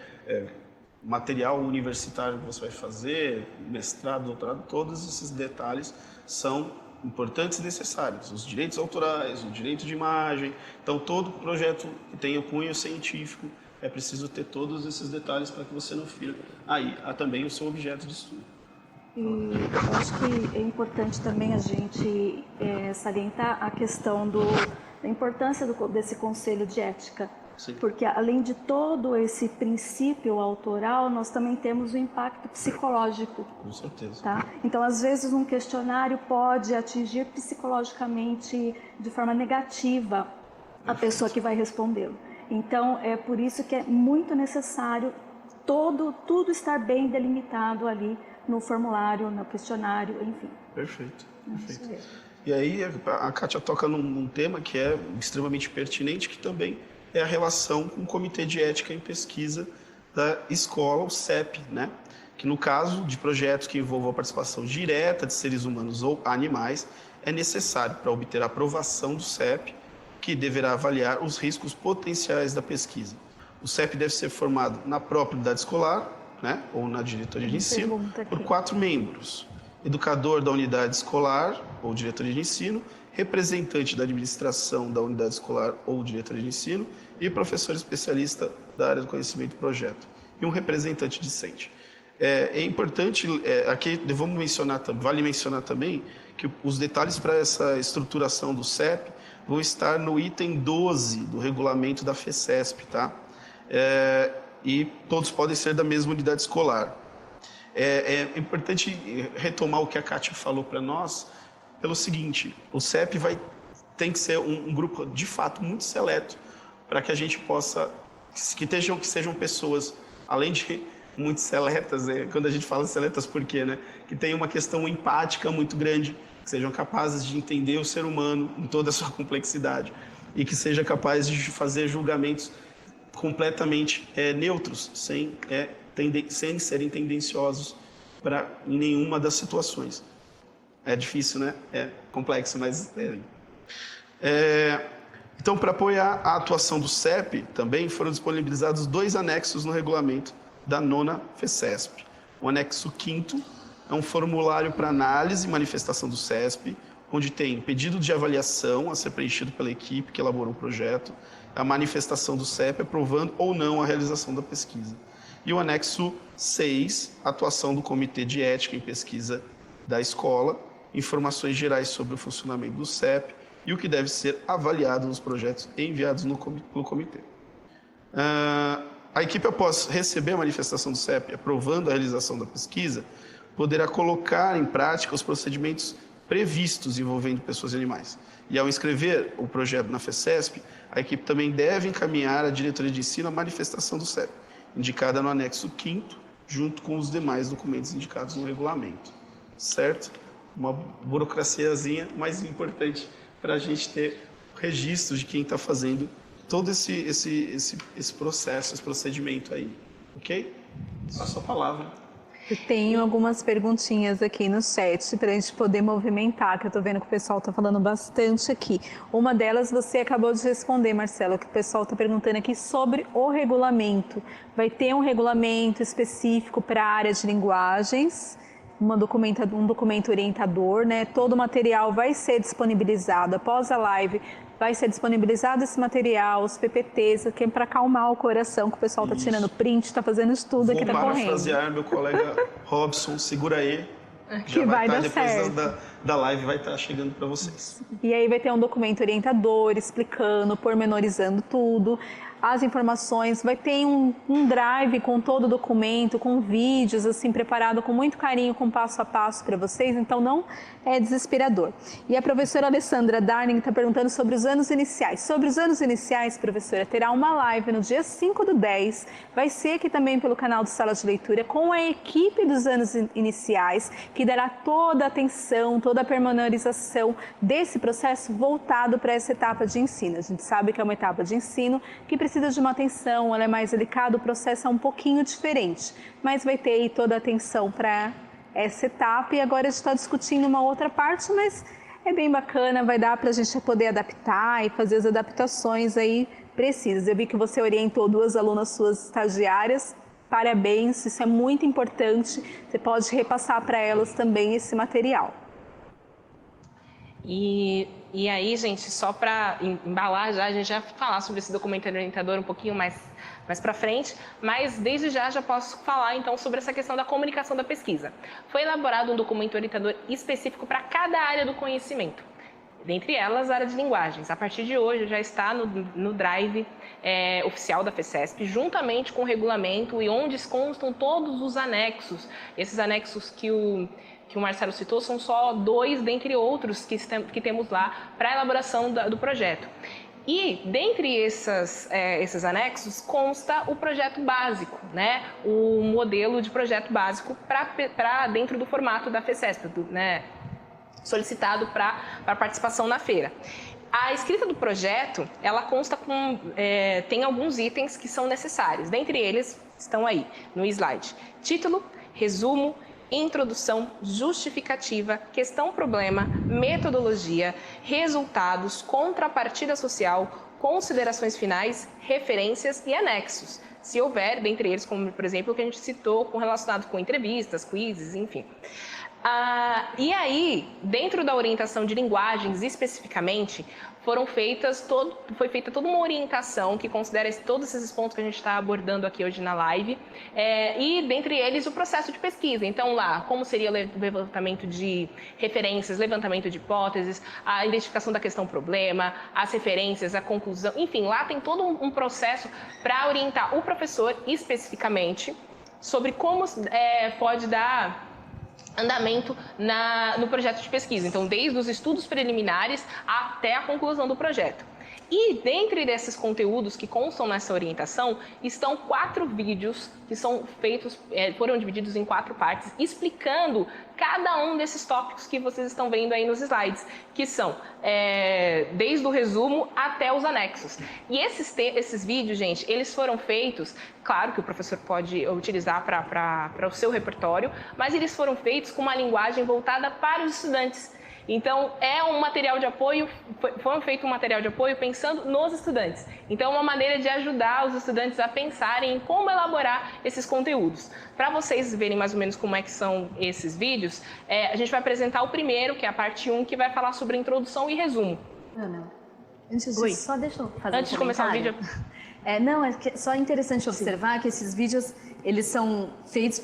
material universitário que você vai fazer, mestrado, doutorado, todos esses detalhes são importantes e necessários. Os direitos autorais, o direito de imagem. Então, todo projeto que tenha cunho científico é preciso ter todos esses detalhes para que você não fira aí também o seu objeto de estudo. E eu acho que é importante também a gente salientar a questão da importância desse conselho de ética. Sim. Porque além de todo esse princípio autoral, nós também temos o impacto psicológico. Com certeza. Tá? Então, às vezes, um questionário pode atingir psicologicamente de forma negativa a pessoa que vai respondê-lo. Então, é por isso que é muito necessário tudo estar bem delimitado ali no formulário, no questionário, enfim. Perfeito. E aí a Kátia toca num tema que é extremamente pertinente, que também é a relação com o Comitê de Ética em Pesquisa da escola, o CEP, né? Que no caso de projetos que envolvam a participação direta de seres humanos ou animais, é necessário para obter a aprovação do CEP, que deverá avaliar os riscos potenciais da pesquisa. O CEP deve ser formado na própria unidade escolar, né? Ou na diretoria de ensino, por 4 membros. Educador da unidade escolar ou diretoria de ensino, representante da administração da unidade escolar ou diretoria de ensino e professor especialista da área do conhecimento do projeto. E um representante discente. É importante, aqui vale mencionar também que os detalhes para essa estruturação do CEP vão estar no item 12 do regulamento da FECESP, tá? E todos podem ser da mesma unidade escolar. É importante retomar o que a Kátia falou para nós, pelo seguinte: o CEP tem que ser um grupo, de fato, muito seleto, para que a gente possa, que sejam pessoas, além de muito seletas, quando a gente fala seletas, por quê, né? Que tenham uma questão empática muito grande, que sejam capazes de entender o ser humano em toda a sua complexidade e que seja capaz de fazer julgamentos completamente neutros, sem serem tendenciosos em nenhuma das situações. É difícil, né? É complexo, mas Então, para apoiar a atuação do CEP, também foram disponibilizados 2 anexos no regulamento da 9ª FECESP. O anexo 5º é um formulário para análise e manifestação do CESP, onde tem pedido de avaliação a ser preenchido pela equipe que elaborou o projeto, a manifestação do CEP aprovando ou não a realização da pesquisa. E o anexo 6, atuação do Comitê de Ética em Pesquisa da escola, informações gerais sobre o funcionamento do CEP e o que deve ser avaliado nos projetos enviados pelo comitê. A equipe, após receber a manifestação do CEP aprovando a realização da pesquisa, poderá colocar em prática os procedimentos previstos envolvendo pessoas e animais. E ao inscrever o projeto na FECESP, a equipe também deve encaminhar à diretoria de ensino a manifestação do CEP, indicada no anexo 5º, junto com os demais documentos indicados no regulamento. Certo? Uma burocraciazinha, mas importante para a gente ter registro de quem está fazendo todo esse processo, esse procedimento aí. Ok? Só a sua palavra. Eu tenho algumas perguntinhas aqui no chat para a gente poder movimentar, que eu estou vendo que o pessoal está falando bastante aqui. Uma delas você acabou de responder, Marcelo, que o pessoal está perguntando aqui sobre o regulamento. Vai ter um regulamento específico para a área de linguagens, um documento orientador, né? Todo o material vai ser disponibilizado após a live vai ser disponibilizado esse material, os PPTs, que é para acalmar o coração, que o pessoal está tirando print, está fazendo estudo aqui, está correndo. Vou parafrasear meu colega Robson, segura aí. Que vai dar certo. Depois da live vai estar chegando para vocês. E aí vai ter um documento orientador explicando, pormenorizando tudo, as informações, vai ter um drive com todo o documento, com vídeos assim preparado com muito carinho, com passo a passo para vocês, então não é desesperador. E a professora Alessandra Darling está perguntando sobre os anos iniciais. Sobre os anos iniciais, professora, terá uma live no dia 5/10, vai ser aqui também pelo canal do Sala de Leitura, com a equipe dos anos iniciais, que dará toda a atenção, toda a pormenorização desse processo voltado para essa etapa de ensino. A gente sabe que é uma etapa de ensino que precisa de uma atenção, ela é mais delicada, o processo é um pouquinho diferente, mas vai ter aí toda a atenção para essa etapa. E agora a gente está discutindo uma outra parte, mas é bem bacana, vai dar para a gente poder adaptar e fazer as adaptações aí precisas. Eu vi que você orientou 2 alunas suas estagiárias, parabéns, isso é muito importante, você pode repassar para elas também esse material. E aí, gente, só para embalar já, a gente já falar sobre esse documento orientador um pouquinho mais para frente, mas desde já posso falar então sobre essa questão da comunicação da pesquisa. Foi elaborado um documento orientador específico para cada área do conhecimento, dentre elas a área de linguagens. A partir de hoje já está no drive oficial da FECESP, juntamente com o regulamento e onde constam todos os anexos. Esses anexos que o Marcelo citou são só 2 dentre outros que temos lá para a elaboração do projeto. E dentre esses anexos consta o projeto básico, né? O modelo de projeto básico para dentro do formato da FECESP, né? Solicitado para participação na feira. A escrita do projeto, ela consta tem alguns itens que são necessários. Dentre eles estão aí no slide: título, resumo, introdução, justificativa, questão-problema, metodologia, resultados, contrapartida social, considerações finais, referências e anexos, se houver, dentre eles, como por exemplo o que a gente citou relacionado com entrevistas, quizzes, enfim. E aí, dentro da orientação de linguagens especificamente, foi feita toda uma orientação que considera todos esses pontos que a gente está abordando aqui hoje na live, e dentre eles o processo de pesquisa. Então lá, como seria o levantamento de referências, levantamento de hipóteses, a identificação da questão-problema, as referências, a conclusão, enfim, lá tem todo um processo para orientar o professor especificamente sobre como pode dar andamento no projeto de pesquisa. Então, desde os estudos preliminares até a conclusão do projeto. E dentre desses conteúdos que constam nessa orientação, estão 4 vídeos que foram divididos em 4 partes, explicando cada um desses tópicos que vocês estão vendo aí nos slides, que são desde o resumo até os anexos. E esses vídeos, gente, eles foram feitos, claro que o professor pode utilizar para o seu repertório, mas eles foram feitos com uma linguagem voltada para os estudantes. Então, é um material de apoio, foi feito um material de apoio pensando nos estudantes. Então, é uma maneira de ajudar os estudantes a pensarem em como elaborar esses conteúdos. Para vocês verem mais ou menos como é que são esses vídeos, a gente vai apresentar o primeiro, que é a parte 1, que vai falar sobre introdução e resumo. Ana, só deixa eu fazer antes de começar o vídeo. É só interessante observar que esses vídeos, eles são feitos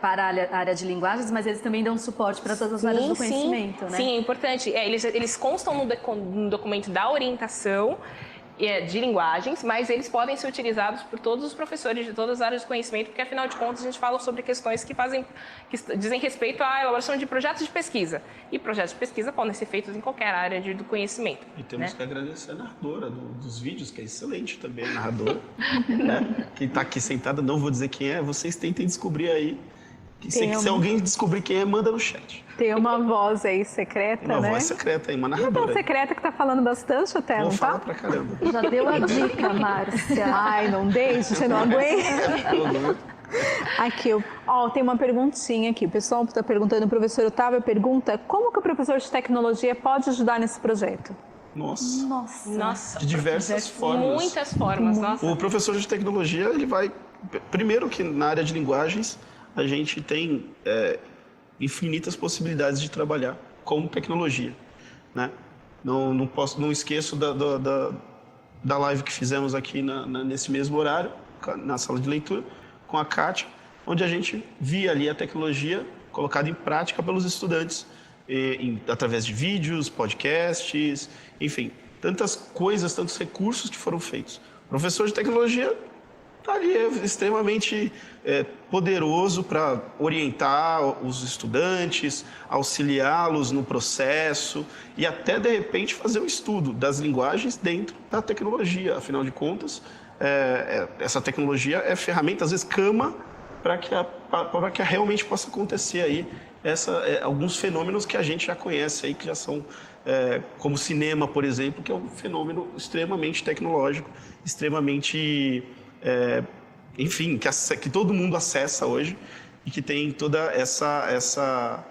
para a área de linguagens, mas eles também dão suporte para todas as áreas do conhecimento, né? Sim, é importante. Eles constam no documento da orientação de linguagens, mas eles podem ser utilizados por todos os professores de todas as áreas de conhecimento, porque afinal de contas a gente fala sobre questões que dizem respeito à elaboração de projetos de pesquisa. E projetos de pesquisa podem ser feitos em qualquer área do conhecimento. E temos que agradecer a narradora dos vídeos, que é excelente também, a narradora. Né? Quem está aqui sentada, não vou dizer quem é, vocês tentem descobrir aí. Se alguém descobrir quem é, manda no chat. Tem uma voz aí secreta, né? Uma voz secreta aí, uma narradora. Uma voz secreta que tá falando bastante até, não tá? Fala pra caramba. Já deu a dica, Márcia. Ai, não deixe, você não aguenta. Aqui, tem uma perguntinha aqui. O pessoal está perguntando, o professor Otávio pergunta, como que o professor de tecnologia pode ajudar nesse projeto? Nossa. De diversas formas. Muitas formas, nossa. O professor de tecnologia, ele vai... Primeiro que na área de linguagens, a gente tem infinitas possibilidades de trabalhar com tecnologia, né? Não esqueço da live que fizemos aqui nesse mesmo horário, na sala de leitura, com a Kátia, onde a gente via ali a tecnologia colocada em prática pelos estudantes, através de vídeos, podcasts, enfim, tantas coisas, tantos recursos que foram feitos. O professor de tecnologia está ali extremamente poderoso para orientar os estudantes, auxiliá-los no processo e até, de repente, fazer um estudo das linguagens dentro da tecnologia. Afinal de contas, essa tecnologia é ferramenta, às vezes, cama para que realmente possa acontecer aí alguns fenômenos que a gente já conhece aí, que já são, como o cinema, por exemplo, que é um fenômeno extremamente tecnológico, extremamente... enfim, que todo mundo acessa hoje e que tem toda essa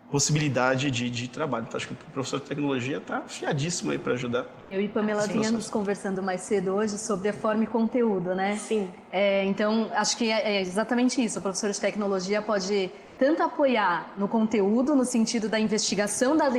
possibilidade de trabalho. Então, acho que o professor de tecnologia está afiadíssimo aí para ajudar. Eu e Pamela vínhamos conversando mais cedo hoje sobre a forma e conteúdo, né? Sim. Então, acho que é exatamente isso. O professor de tecnologia pode tanto apoiar no conteúdo, no sentido da investigação das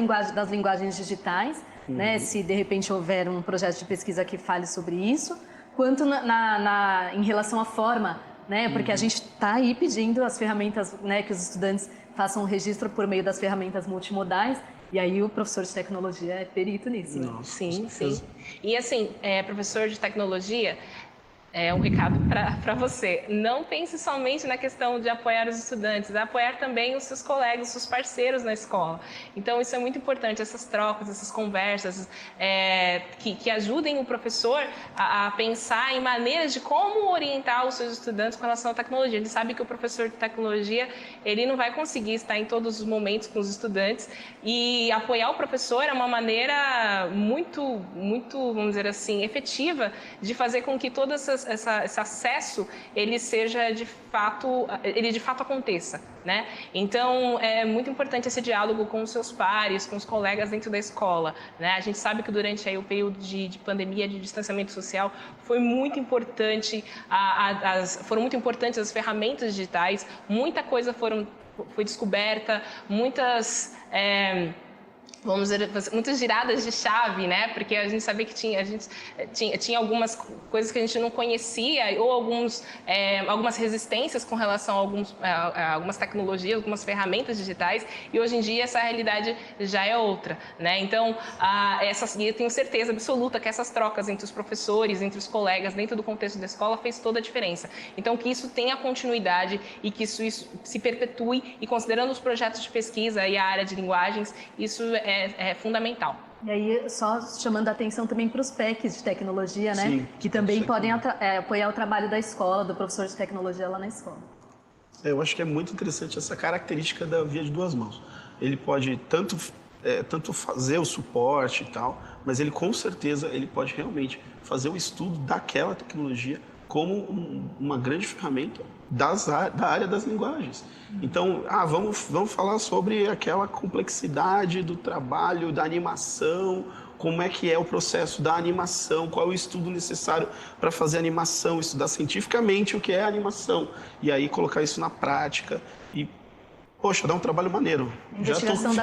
linguagens digitais, né? Se de repente houver um projeto de pesquisa que fale sobre isso, quanto em relação à forma, né? Porque a gente está aí pedindo as ferramentas, né, que os estudantes façam um registro por meio das ferramentas multimodais, e aí o professor de tecnologia é perito nisso. Nossa, sim. E assim, professor de tecnologia, um recado para você. Não pense somente na questão de apoiar os estudantes, apoiar também os seus colegas, os seus parceiros na escola. Então, isso é muito importante, essas trocas, essas conversas, que ajudem o professor a pensar em maneiras de como orientar os seus estudantes com relação à tecnologia. Ele sabe que o professor de tecnologia, ele não vai conseguir estar em todos os momentos com os estudantes, e apoiar o professor é uma maneira muito, vamos dizer assim, efetiva de fazer com que todas esse acesso ele de fato aconteça, né? Então é muito importante esse diálogo com os seus pares, com os colegas dentro da escola, né? A gente sabe que durante aí o período de pandemia, de distanciamento social, foi muito importante foram muito importantes as ferramentas digitais, muita coisa foi descoberta, muitas vamos dizer, muitas giradas de chave, né? Porque a gente sabia que tinha algumas coisas que a gente não conhecia, ou algumas resistências com relação a algumas tecnologias, algumas ferramentas digitais, e hoje em dia essa realidade já é outra, né? Então, eu tenho certeza absoluta que essas trocas entre os professores, entre os colegas, dentro do contexto da escola, fez toda a diferença. Então, que isso tenha continuidade e que isso se perpetue, e considerando os projetos de pesquisa e a área de linguagens, isso é fundamental. E aí, só chamando a atenção também para os PECs de tecnologia, né? Sim, que também podem apoiar o trabalho da escola, do professor de tecnologia lá na escola. Eu acho que é muito interessante essa característica da via de duas mãos. Ele pode tanto fazer o suporte e tal, mas ele com certeza ele pode realmente fazer o estudo daquela tecnologia como uma grande ferramenta da área das linguagens. Então, vamos falar sobre aquela complexidade do trabalho, da animação, como é que é o processo da animação, qual é o estudo necessário para fazer animação, estudar cientificamente o que é animação, e aí colocar isso na prática e, poxa, dá um trabalho maneiro.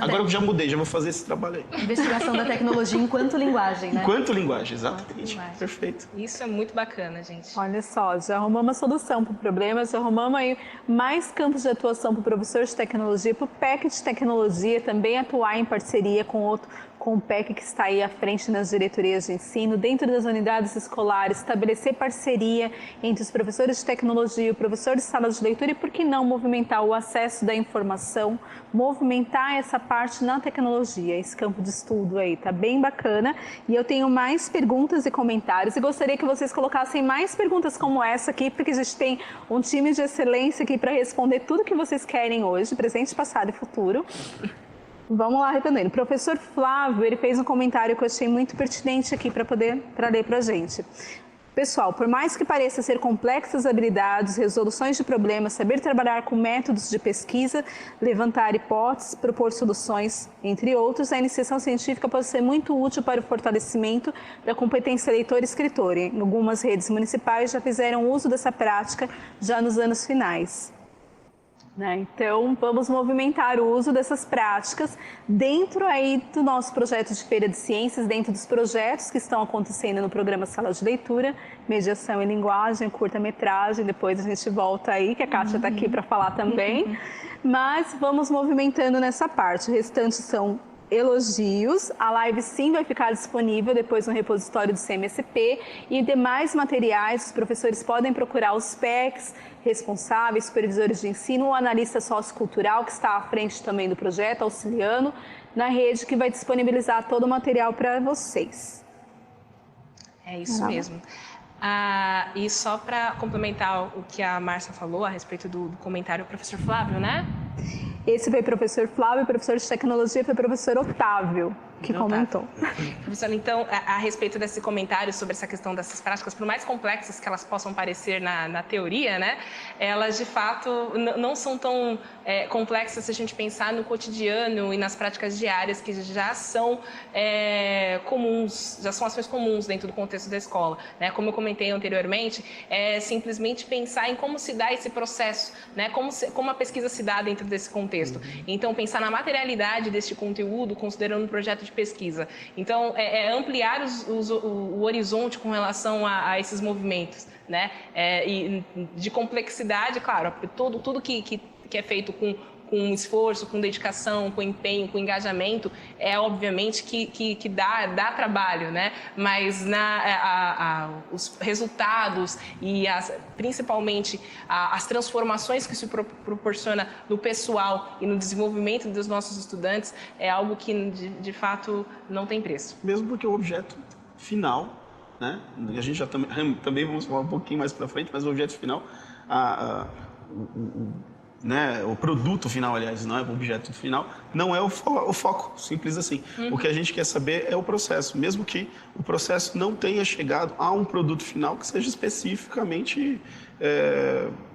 Agora eu já mudei, já vou fazer esse trabalho aí. Investigação da tecnologia enquanto linguagem, né? Enquanto linguagem, exatamente. Perfeito. Isso é muito bacana, gente. Olha só, já arrumamos uma solução para o problema, já arrumamos aí mais campos de atuação para o professor de tecnologia, para o PEC de tecnologia também atuar em parceria com o PEC que está aí à frente nas diretorias de ensino, dentro das unidades escolares, estabelecer parceria entre os professores de tecnologia e o professor de sala de leitura e, por que não, movimentar o acesso da informação, movimentar essa parte na tecnologia, esse campo de estudo aí, tá bem bacana. E eu tenho mais perguntas e comentários e gostaria que vocês colocassem mais perguntas como essa aqui, porque a gente tem um time de excelência aqui para responder tudo que vocês querem hoje, presente, passado e futuro. Vamos lá, respondendo. O professor Flávio, ele fez um comentário que eu achei muito pertinente aqui para ler para a gente. Pessoal, por mais que pareça ser complexas habilidades, resoluções de problemas, saber trabalhar com métodos de pesquisa, levantar hipóteses, propor soluções, entre outros, a iniciação científica pode ser muito útil para o fortalecimento da competência leitora e escritora. Em algumas redes municipais já fizeram uso dessa prática já nos anos finais. né? Então, vamos movimentar o uso dessas práticas dentro aí do nosso projeto de Feira de Ciências, dentro dos projetos que estão acontecendo no programa Sala de Leitura, Mediação em Linguagem, curta-metragem, depois a gente volta aí, que a Kátia está aqui para falar também, mas vamos movimentando nessa parte. O restante são elogios. A live sim vai ficar disponível depois no repositório do CMSP e demais materiais. Os professores podem procurar os PECs, responsáveis, supervisores de ensino, o analista sociocultural que está à frente também do projeto, auxiliando na rede, que vai disponibilizar todo o material para vocês. É isso mesmo. E só para complementar o que a Márcia falou a respeito do comentário do professor Flávio, né? Esse foi o professor Flávio, o professor de tecnologia foi o professor Otávio, que comentou. Professor, então, a respeito desse comentário sobre essa questão dessas práticas, por mais complexas que elas possam parecer na teoria, né, elas de fato não são tão complexas se a gente pensar no cotidiano e nas práticas diárias que já são comuns, já são ações comuns dentro do contexto da escola, né? Como eu comentei anteriormente, é simplesmente pensar em como se dá esse processo, né? Como a pesquisa se dá dentro desse contexto. Então, pensar na materialidade deste conteúdo, considerando um projeto de pesquisa. Então, ampliar o horizonte com relação a esses movimentos, né? E de complexidade, claro, tudo que é feito com esforço, com dedicação, com empenho, com engajamento, obviamente que dá trabalho, né? Mas os resultados e principalmente as transformações que se proporciona no pessoal e no desenvolvimento dos nossos estudantes é algo que de fato não tem preço. Mesmo porque o objeto final, né? A gente já também vamos falar um pouquinho mais para frente, mas o objeto final, né, o produto final, aliás, não é o objeto final, não é o foco, simples assim. O que a gente quer saber é o processo, mesmo que o processo não tenha chegado a um produto final que seja especificamente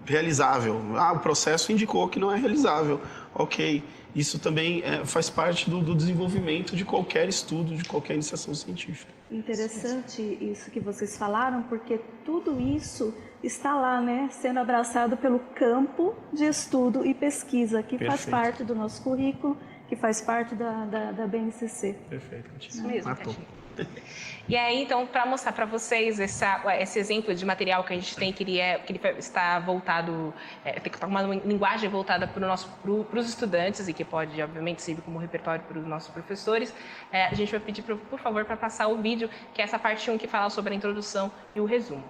realizável. O processo indicou que não é realizável. Ok, isso também faz parte do desenvolvimento de qualquer estudo, de qualquer iniciação científica. Interessante isso que vocês falaram, porque tudo isso está lá, né, sendo abraçado pelo campo de estudo e pesquisa, que faz parte do nosso currículo, que faz parte da BNCC. Perfeito. Isso mesmo, E aí, então, para mostrar para vocês esse exemplo de material que a gente tem, que ele está voltado, tem uma linguagem voltada para os estudantes e que pode, obviamente, servir como repertório para os nossos professores, a gente vai pedir, por favor, para passar o vídeo, que é essa parte 1 que fala sobre a introdução e o resumo.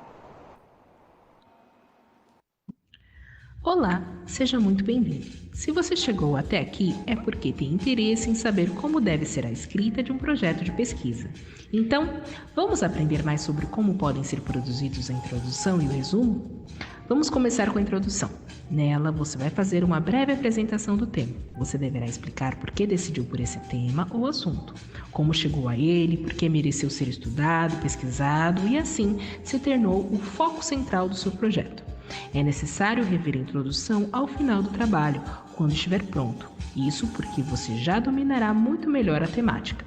Olá, seja muito bem-vindo. Se você chegou até aqui é porque tem interesse em saber como deve ser a escrita de um projeto de pesquisa. Então, vamos aprender mais sobre como podem ser produzidos a introdução e o resumo? Vamos começar com a introdução. Nela, você vai fazer uma breve apresentação do tema. Você deverá explicar por que decidiu por esse tema ou assunto, como chegou a ele, por que mereceu ser estudado, pesquisado e assim se tornou o foco central do seu projeto. É necessário rever a introdução ao final do trabalho, quando estiver pronto. Isso porque você já dominará muito melhor a temática.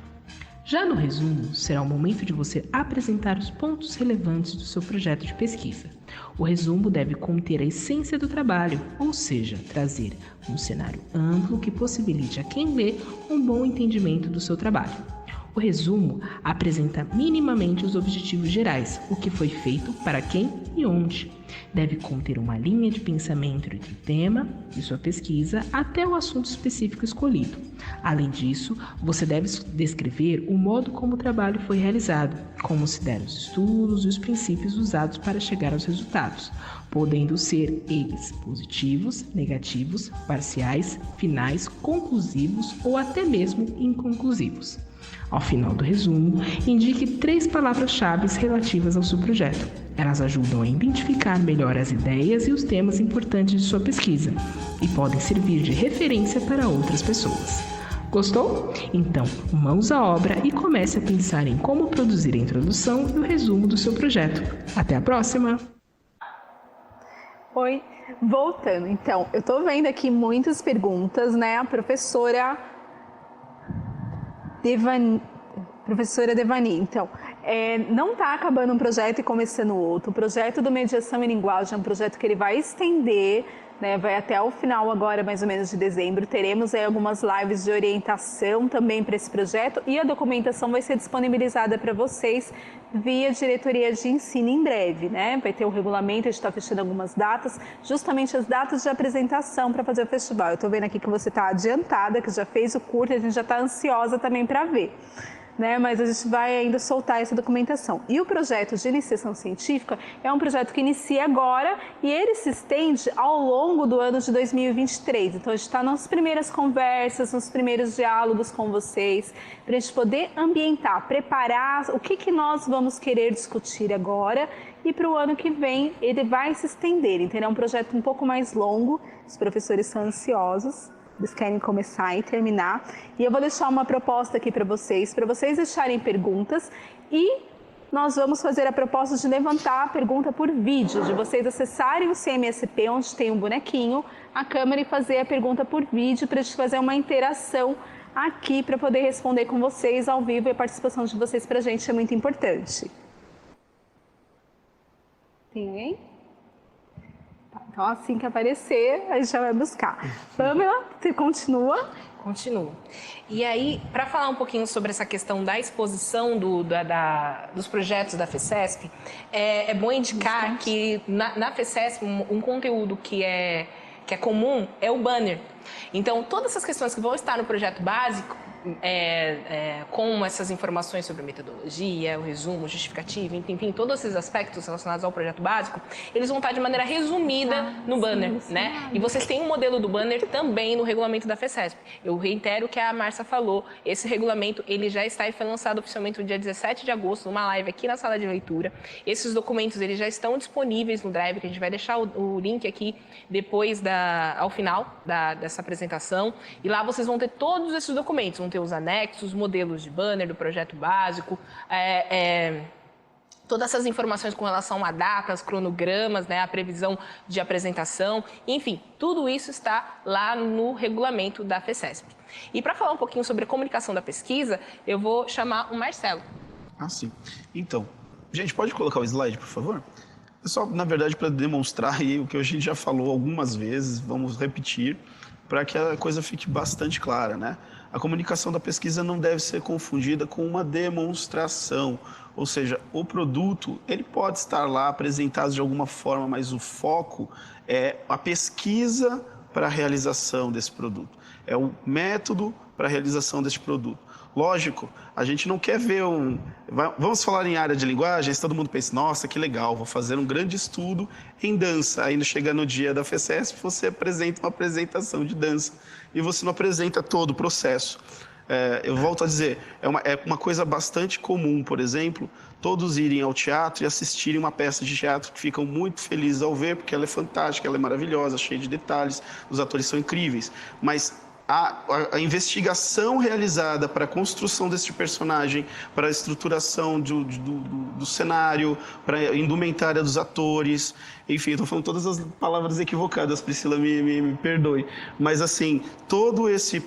Já no resumo, será o momento de você apresentar os pontos relevantes do seu projeto de pesquisa. O resumo deve conter a essência do trabalho, ou seja, trazer um cenário amplo que possibilite a quem lê um bom entendimento do seu trabalho. O resumo apresenta minimamente os objetivos gerais, o que foi feito, para quem e onde. Deve conter uma linha de pensamento entre o tema e sua pesquisa até o assunto específico escolhido. Além disso, você deve descrever o modo como o trabalho foi realizado, como se deram os estudos e os princípios usados para chegar aos resultados, podendo ser eles positivos, negativos, parciais, finais, conclusivos ou até mesmo inconclusivos. Ao final do resumo, indique 3 palavras-chave relativas ao seu projeto. Elas ajudam a identificar melhor as ideias e os temas importantes de sua pesquisa e podem servir de referência para outras pessoas. Gostou? Então, mãos à obra e comece a pensar em como produzir a introdução e o resumo do seu projeto. Até a próxima! Oi, voltando. Então, eu estou vendo aqui muitas perguntas, né? A professora Devani, então, não está acabando um projeto e começando outro. O projeto do Mediação em Linguagem é um projeto que ele vai estender né? Vai até o final agora, mais ou menos, de dezembro. Teremos aí algumas lives de orientação também para esse projeto e a documentação vai ser disponibilizada para vocês via diretoria de ensino em breve, né? Vai ter o regulamento, a gente está fechando algumas datas, justamente as datas de apresentação para fazer o festival. Eu estou vendo aqui que você está adiantada, que já fez o curso, a gente já está ansiosa também para ver. Né, mas a gente vai ainda soltar essa documentação. E o projeto de iniciação científica é um projeto que inicia agora e ele se estende ao longo do ano de 2023. Então, a gente está nas primeiras conversas, nos primeiros diálogos com vocês, para a gente poder ambientar, preparar o que nós vamos querer discutir agora e para o ano que vem ele vai se estender. Então, é um projeto um pouco mais longo, os professores são ansiosos. Eles querem começar e terminar. E eu vou deixar uma proposta aqui para vocês deixarem perguntas e nós vamos fazer a proposta de levantar a pergunta por vídeo, de vocês acessarem o CMSP, onde tem um bonequinho, a câmera e fazer a pergunta por vídeo para a gente fazer uma interação aqui para poder responder com vocês ao vivo e a participação de vocês para a gente é muito importante. Tem alguém? Então, assim que aparecer, a gente já vai buscar. Pamela, você continua? Continuo. E aí, para falar um pouquinho sobre essa questão da exposição dos projetos da FECESP, é bom indicar que na FECESP um conteúdo que é comum é o banner. Então, todas essas questões que vão estar no projeto básico, com essas informações sobre a metodologia, o resumo, justificativo, enfim, todos esses aspectos relacionados ao projeto básico, eles vão estar de maneira resumida no banner, né? E vocês têm um modelo do banner também no regulamento da FECESP. Eu reitero o que a Márcia falou, esse regulamento, ele já está e foi lançado oficialmente no dia 17 de agosto, numa live aqui na sala de leitura. Esses documentos, eles já estão disponíveis no Drive, que a gente vai deixar o link aqui depois, ao final dessa apresentação. E lá vocês vão ter todos esses documentos, vão ter os anexos, modelos de banner do projeto básico, todas essas informações com relação a datas, cronogramas, né, a previsão de apresentação, enfim, tudo isso está lá no regulamento da FECESP. E para falar um pouquinho sobre a comunicação da pesquisa, eu vou chamar o Marcelo. Ah, sim. Então, gente, pode colocar o slide, por favor? É só, na verdade, para demonstrar aí o que a gente já falou algumas vezes, vamos repetir, para que a coisa fique bastante clara, né? A comunicação da pesquisa não deve ser confundida com uma demonstração, ou seja, o produto ele pode estar lá apresentado de alguma forma, mas o foco é a pesquisa para a realização desse produto, é o método para a realização desse produto. Lógico, a gente não quer ver vamos falar em área de linguagens, todo mundo pensa, nossa, que legal, vou fazer um grande estudo em dança. Aí chega no dia da FECESP, você apresenta uma apresentação de dança e você não apresenta todo o processo. Eu volto a dizer, é uma coisa bastante comum, por exemplo, todos irem ao teatro e assistirem uma peça de teatro que ficam muito felizes ao ver, porque ela é fantástica, ela é maravilhosa, cheia de detalhes, os atores são incríveis, mas a investigação realizada para a construção desse personagem, para a estruturação do cenário, para a indumentária dos atores, enfim, estou falando todas as palavras equivocadas, Priscila, me perdoe, mas assim, todo esse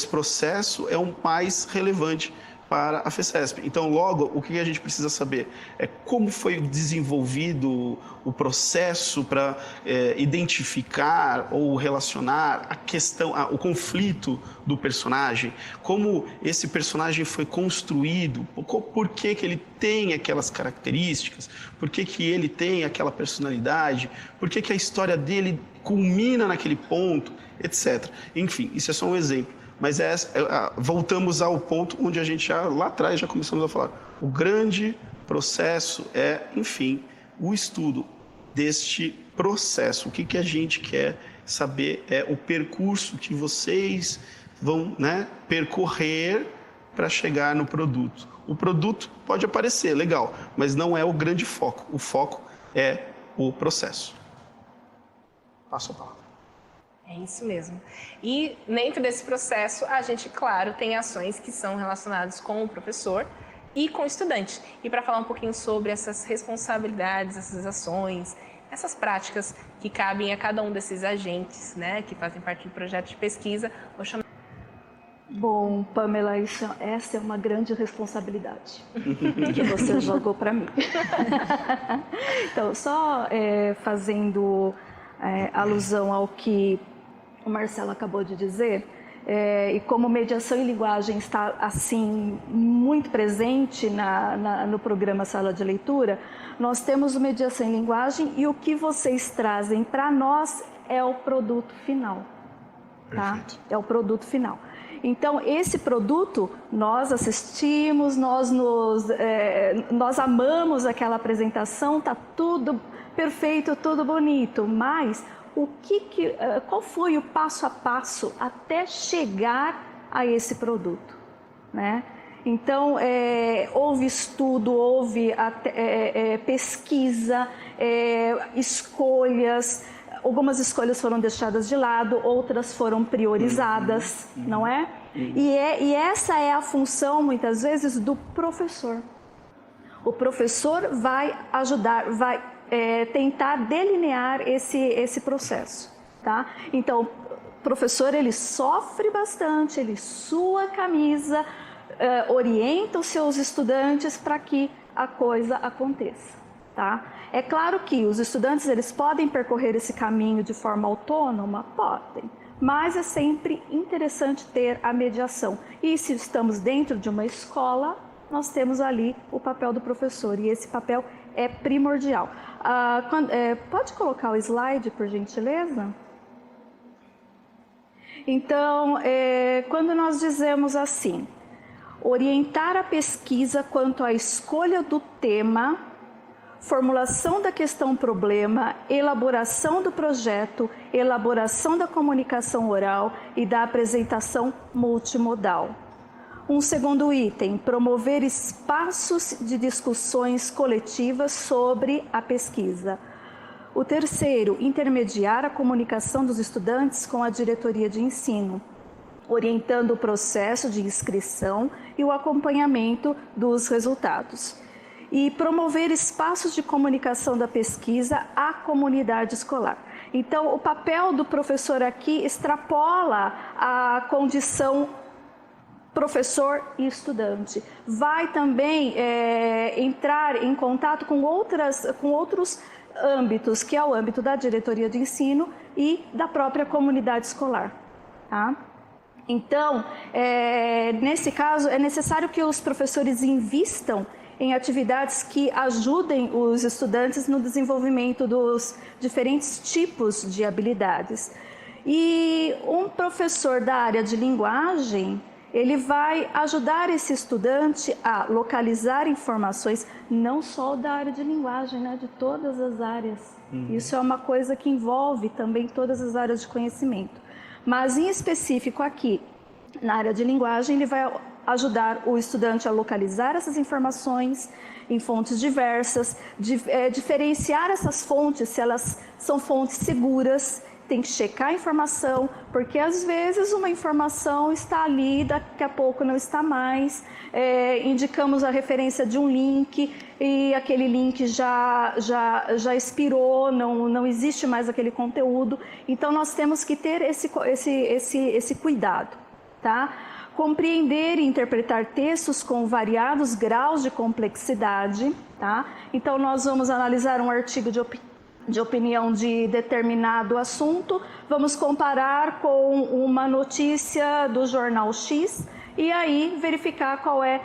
processo é o mais relevante para a FECESP. Então, logo, o que a gente precisa saber é como foi desenvolvido o processo para identificar ou relacionar a questão, o conflito do personagem, como esse personagem foi construído, por que ele tem aquelas características, por que ele tem aquela personalidade, por que a história dele culmina naquele ponto, etc. Enfim, isso é só um exemplo. Mas voltamos ao ponto onde a gente lá atrás já começamos a falar. O grande processo é, enfim, o estudo deste processo. O que a gente quer saber é o percurso que vocês vão, né, percorrer para chegar no produto. O produto pode aparecer, legal, mas não é o grande foco. O foco é o processo. Passo a palavra. É isso mesmo. E dentro desse processo, a gente, claro, tem ações que são relacionadas com o professor e com o estudante. E para falar um pouquinho sobre essas responsabilidades, essas ações, essas práticas que cabem a cada um desses agentes, né, que fazem parte do projeto de pesquisa, vou chamar... Bom, Pamela, essa é uma grande responsabilidade que você jogou para mim. Então, só fazendo alusão ao que o Marcelo acabou de dizer, e como mediação em linguagem está assim muito presente no programa Sala de Leitura, nós temos o mediação em linguagem e o que vocês trazem para nós é o produto final, tá? Perfeito. É o produto final. Então, esse produto, nós assistimos, nós amamos aquela apresentação, tá tudo perfeito, tudo bonito, mas qual foi o passo a passo até chegar a esse produto, né? Então, houve estudo, houve pesquisa, escolhas. Algumas escolhas foram deixadas de lado, outras foram priorizadas, não é? E essa é a função, muitas vezes, do professor. O professor vai ajudar, vai tentar delinear esse processo, tá? Então, o professor, ele sofre bastante, ele sua a camisa, orienta os seus estudantes para que a coisa aconteça, tá? É claro que os estudantes, eles podem percorrer esse caminho de forma autônoma? Podem, mas é sempre interessante ter a mediação. E se estamos dentro de uma escola, nós temos ali o papel do professor, e esse papel é primordial. Pode colocar o slide, por gentileza? Então, quando nós dizemos assim, orientar a pesquisa quanto à escolha do tema, formulação da questão-problema, elaboração do projeto, elaboração da comunicação oral e da apresentação multimodal. Um segundo item, promover espaços de discussões coletivas sobre a pesquisa. O terceiro, intermediar a comunicação dos estudantes com a diretoria de ensino, orientando o processo de inscrição e o acompanhamento dos resultados. E promover espaços de comunicação da pesquisa à comunidade escolar. Então, o papel do professor aqui extrapola a condição professor e estudante. Vai também entrar em contato com outros âmbitos, que é o âmbito da diretoria de ensino e da própria comunidade escolar, tá? Então, nesse caso, é necessário que os professores invistam em atividades que ajudem os estudantes no desenvolvimento dos diferentes tipos de habilidades. E um professor da área de linguagem, ele vai ajudar esse estudante a localizar informações, não só da área de linguagem, né, de todas as áreas. Isso é uma coisa que envolve também todas as áreas de conhecimento. Mas, em específico aqui, na área de linguagem, ele vai ajudar o estudante a localizar essas informações em fontes diversas, diferenciar essas fontes, se elas são fontes seguras, tem que checar a informação, porque às vezes uma informação está ali, daqui a pouco não está mais, indicamos a referência de um link e aquele link já expirou, não existe mais aquele conteúdo, então nós temos que ter esse cuidado, tá? Compreender e interpretar textos com variados graus de complexidade, tá? Então, nós vamos analisar um artigo de opinião de determinado assunto, vamos comparar com uma notícia do jornal X e aí verificar qual é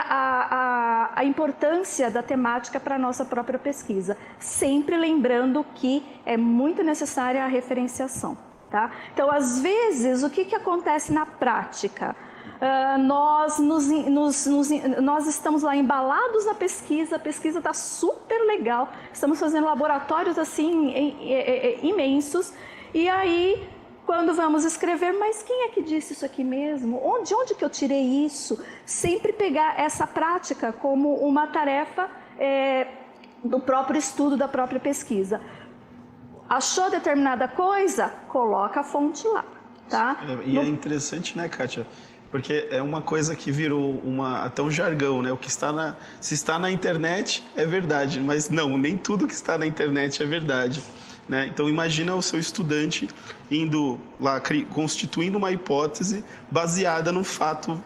a importância da temática para a nossa própria pesquisa. Sempre lembrando que é muito necessária a referenciação. Tá? Então, às vezes, o que acontece na prática? Nós estamos lá embalados na pesquisa, a pesquisa está super legal, estamos fazendo laboratórios assim imensos, e aí, quando vamos escrever, mas quem é que disse isso aqui mesmo? De onde que eu tirei isso? Sempre pegar essa prática como uma tarefa do próprio estudo, da própria pesquisa. Achou determinada coisa? Coloca a fonte lá, tá? É interessante, né, Kátia? Porque é uma coisa que virou até um jargão, né? Se está na internet, é verdade. Mas não, nem tudo que está na internet é verdade, né? Então, imagina o seu estudante indo lá, constituindo uma hipótese baseada num fato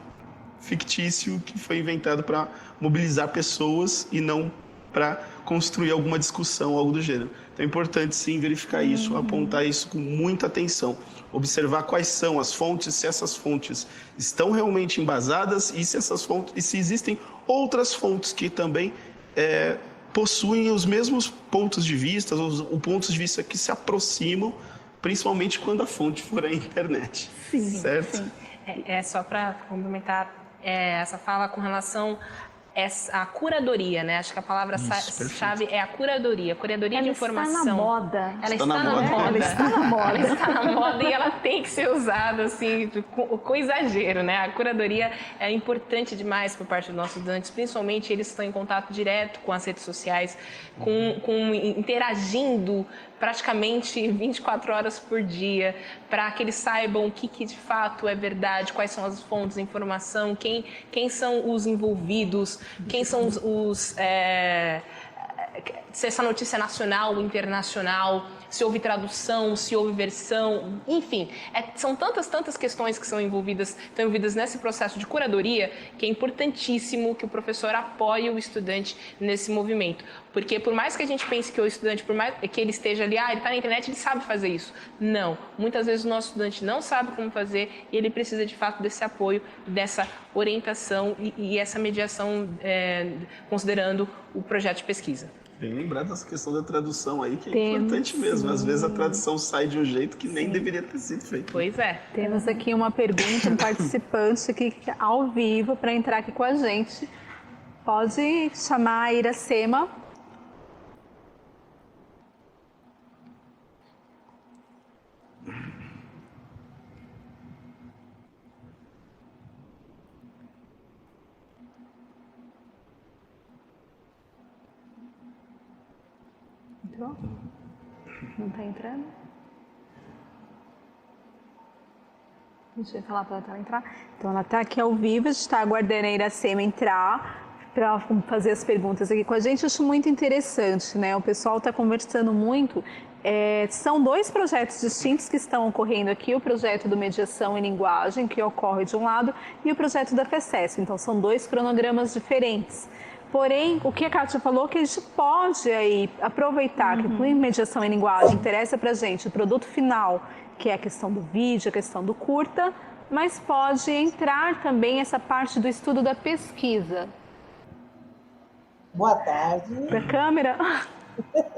fictício que foi inventado para mobilizar pessoas e não para construir alguma discussão, algo do gênero. Então é importante sim verificar isso, apontar isso com muita atenção, observar quais são as fontes, se essas fontes estão realmente embasadas e se existem outras fontes que também possuem os mesmos pontos de vista, os pontos de vista que se aproximam, principalmente quando a fonte for a internet. Sim, certo? sim. Só para complementar essa fala com relação à curadoria, né? Acho que a palavra-chave é a curadoria. Curadoria de informação. Está na moda. Ela está na moda. Ela está na moda. Ela está na moda e ela tem que ser usada assim, com exagero, né? A curadoria é importante demais por parte dos nossos estudantes, principalmente eles estão em contato direto com as redes sociais, interagindo praticamente 24 horas por dia, para que eles saibam o que de fato é verdade, quais são as fontes de informação, quem são os envolvidos, quem são se essa notícia é nacional ou internacional, se houve tradução, se houve versão, enfim, são tantas questões que estão envolvidas nesse processo de curadoria, que é importantíssimo que o professor apoie o estudante nesse movimento. Porque por mais que a gente pense que o estudante, por mais que ele esteja ali, ele está na internet, ele sabe fazer isso. Não, muitas vezes o nosso estudante não sabe como fazer e ele precisa de fato desse apoio, dessa orientação e essa mediação, considerando o projeto de pesquisa. Bem lembrado dessa questão da tradução aí, que é importante mesmo. Às vezes a tradução sai de um jeito que nem deveria ter sido feito. Pois é. Temos aqui uma pergunta, um participante aqui ao vivo para entrar aqui com a gente. Pode chamar a Iracema. Entrou? Não está entrando? Deixa eu falar para ela entrar. Então, ela está aqui ao vivo, a gente está aguardando a Iracema entrar para fazer as perguntas aqui com a gente. Eu acho muito interessante, né? O pessoal está conversando muito. São dois projetos distintos que estão ocorrendo aqui, o projeto do Mediação em Linguagem, que ocorre de um lado, e o projeto da FECESP. Então, são dois cronogramas diferentes. Porém, o que a Kátia falou, que a gente pode aí aproveitar que com mediação em linguagem interessa para a gente o produto final, que é a questão do vídeo, a questão do curta, mas pode entrar também essa parte do estudo da pesquisa. Boa tarde. Para a câmera.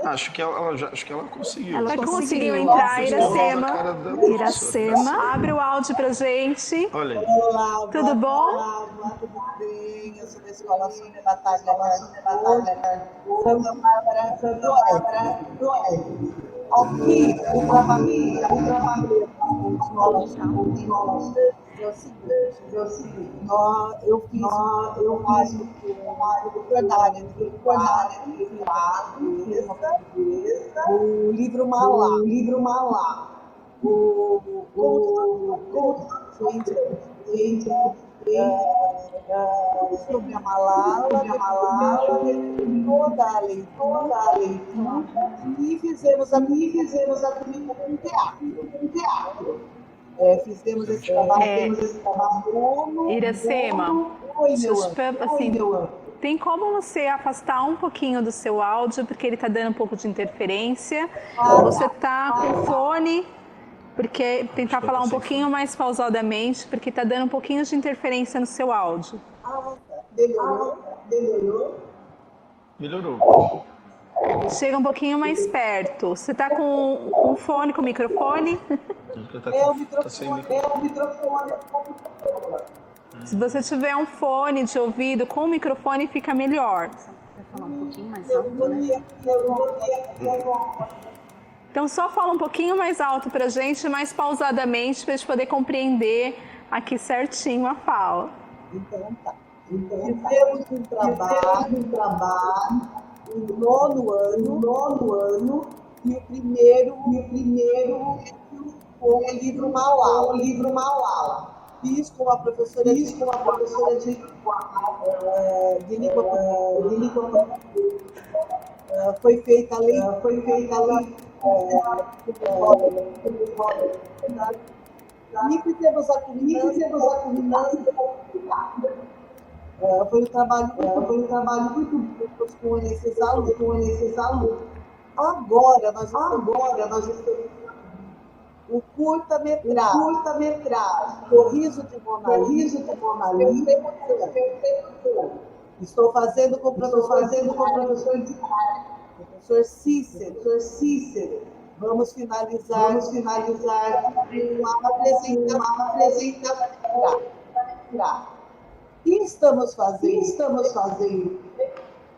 Acho que ela conseguiu. Ela conseguiu entrar, Iracema. Iracema. Abre o áudio pra gente. Olha aí. Olá, Tudo bom? Olá, tudo bem? Eu sou da Escola Sônia Batalha Santa Bárbara do Oeste. Aqui, o trabalho dos nossos alunos é o seguinte, eu fiz o plenário de o livro Malá. Sobre a Malala, toda a leitura, e fizemos a um teatro. Fizemos esse trabalho. Iracema, tem como você afastar um pouquinho do seu áudio, porque ele está dando um pouco de interferência? Você está com fone, porque tentar falar um pouquinho mais pausadamente, porque está dando um pouquinho de interferência no seu áudio. Melhorou. Chega um pouquinho mais perto. Você está com um fone, com microfone? O microfone. Se você tiver um fone de ouvido com o microfone, fica melhor. Vai falar um pouquinho mais alto, né? Então, só fala um pouquinho mais alto para a gente, mais pausadamente, para a gente poder compreender aqui certinho a fala. Então, tá. Fizemos um trabalho no nono ano, e o primeiro foi o livro Malala. Fiz com a professora de língua portuguesa. Foi feita a leitura. E fizemos a culminância. Foi um trabalho muito bom com esses alunos. Agora nós estamos o curta-metragem, Sorriso de Mona Lisa, estou fazendo com o professor Cícero. Vamos finalizar uma apresentação. O que estamos fazendo?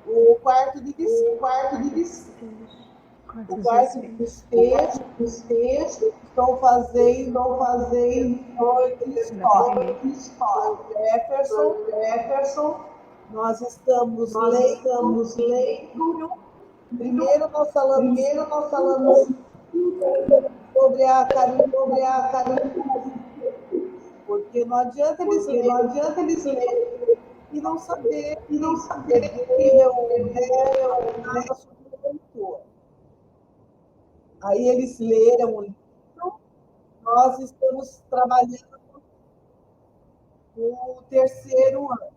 O quarto de despejo. Estou fazendo Jefferson. Nós estamos lendo. Primeiro nós falamos sobre a Carolina, porque não adianta eles lerem e não saber nada sobre o autor. Aí eles leram o livro, nós estamos trabalhando o terceiro ano.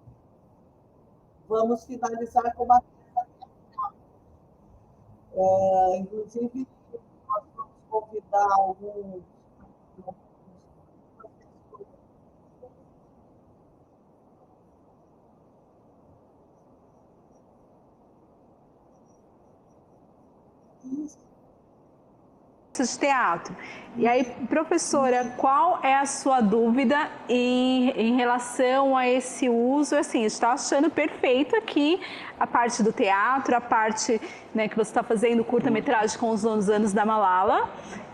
Vamos finalizar com uma inclusive, nós vamos convidar alguns de teatro. E aí, professora, qual é a sua dúvida em relação a esse uso? Assim, está achando perfeito aqui a parte do teatro, a parte, né, que você está fazendo curta-metragem com os 11 anos da Malala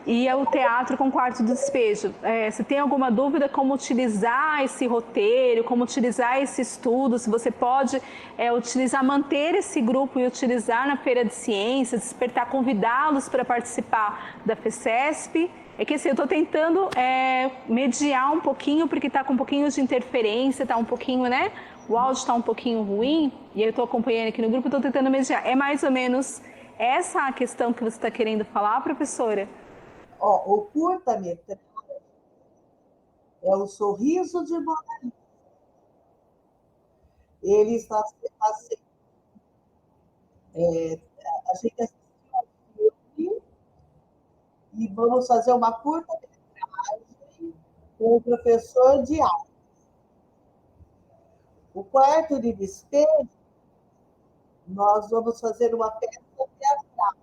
e o teatro com o quarto do despejo. Você tem alguma dúvida como utilizar esse roteiro, como utilizar esse estudo? Se você pode utilizar, manter esse grupo e utilizar na Feira de Ciências, despertar, convidá-los para participar da FECESP? É que assim, eu estou tentando mediar um pouquinho, porque está com um pouquinho de interferência, está um pouquinho, né? O áudio está um pouquinho ruim, e eu estou acompanhando aqui no grupo, estou tentando mediar. É mais ou menos essa a questão que você está querendo falar, professora? O curta-metragem é o Sorriso de Mona Lisa. Ele está sendo... a gente assistiu o filme e vamos fazer uma curta-metragem com o professor de arte. O quarto de despejo, nós vamos fazer uma peça teatral.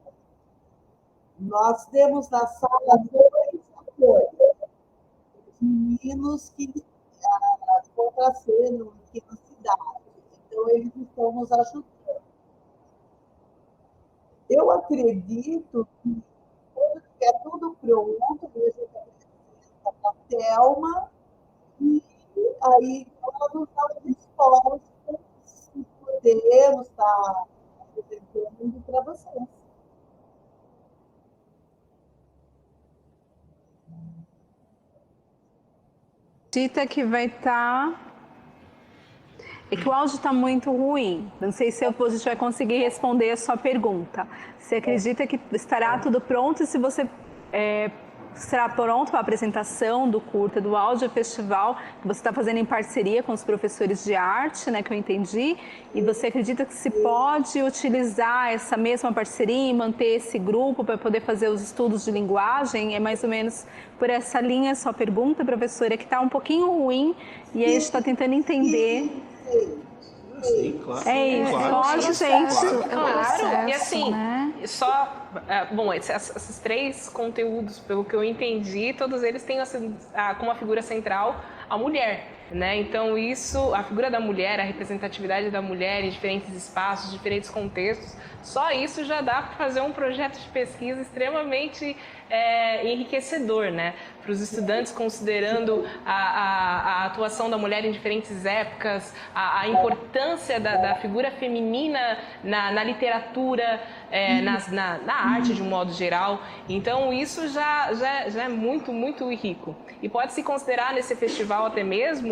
Nós temos na sala 2 atores, meninos que contracenam aqui na cidade. Então, eles estão nos ajudando. Eu acredito que quando tiver tudo pronto, a gente apresenta para a Thelma, e aí nós estamos dispostos, se podemos estar apresentando para vocês. Dita que vai estar... É que o áudio está muito ruim. Não sei se a gente vai conseguir responder a sua pergunta. Você acredita que estará tudo pronto? E se você estará pronto para a apresentação do curta, do Áudio Festival, que você está fazendo em parceria com os professores de arte, né, que eu entendi, e você acredita que se pode utilizar essa mesma parceria e manter esse grupo para poder fazer os estudos de linguagem? É mais ou menos por essa linha a sua pergunta, professora, que está um pouquinho ruim, e aí a gente está tentando entender. Sim, claro. É isso, claro. pode, gente. Claro, e assim, só... Bom, esses 3 conteúdos, pelo que eu entendi, todos eles têm como a figura central a mulher, né? Então, a figura da mulher, a representatividade da mulher em diferentes espaços, diferentes contextos, só isso já dá para fazer um projeto de pesquisa extremamente enriquecedor, né? Para os estudantes, considerando a atuação da mulher em diferentes épocas, a importância da figura feminina na literatura, na arte de um modo geral. Então, isso já é muito, muito rico. E pode-se considerar nesse festival até mesmo,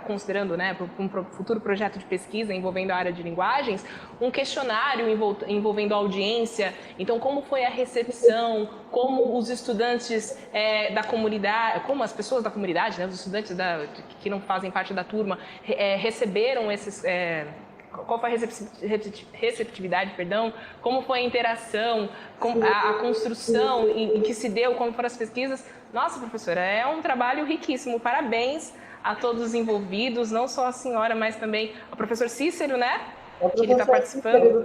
considerando, né, um futuro projeto de pesquisa envolvendo a área de linguagens, um questionário envolvendo a audiência. Então, como foi a recepção, como os estudantes da comunidade, como as pessoas da comunidade, né, os estudantes que não fazem parte da turma, receberam esses... qual foi a receptividade, perdão, como foi a interação, a construção em que se deu, como foram as pesquisas. Nossa, professora, é um trabalho riquíssimo. Parabéns a todos os envolvidos, não só a senhora, mas também ao professor Cícero, né? Que ele está participando.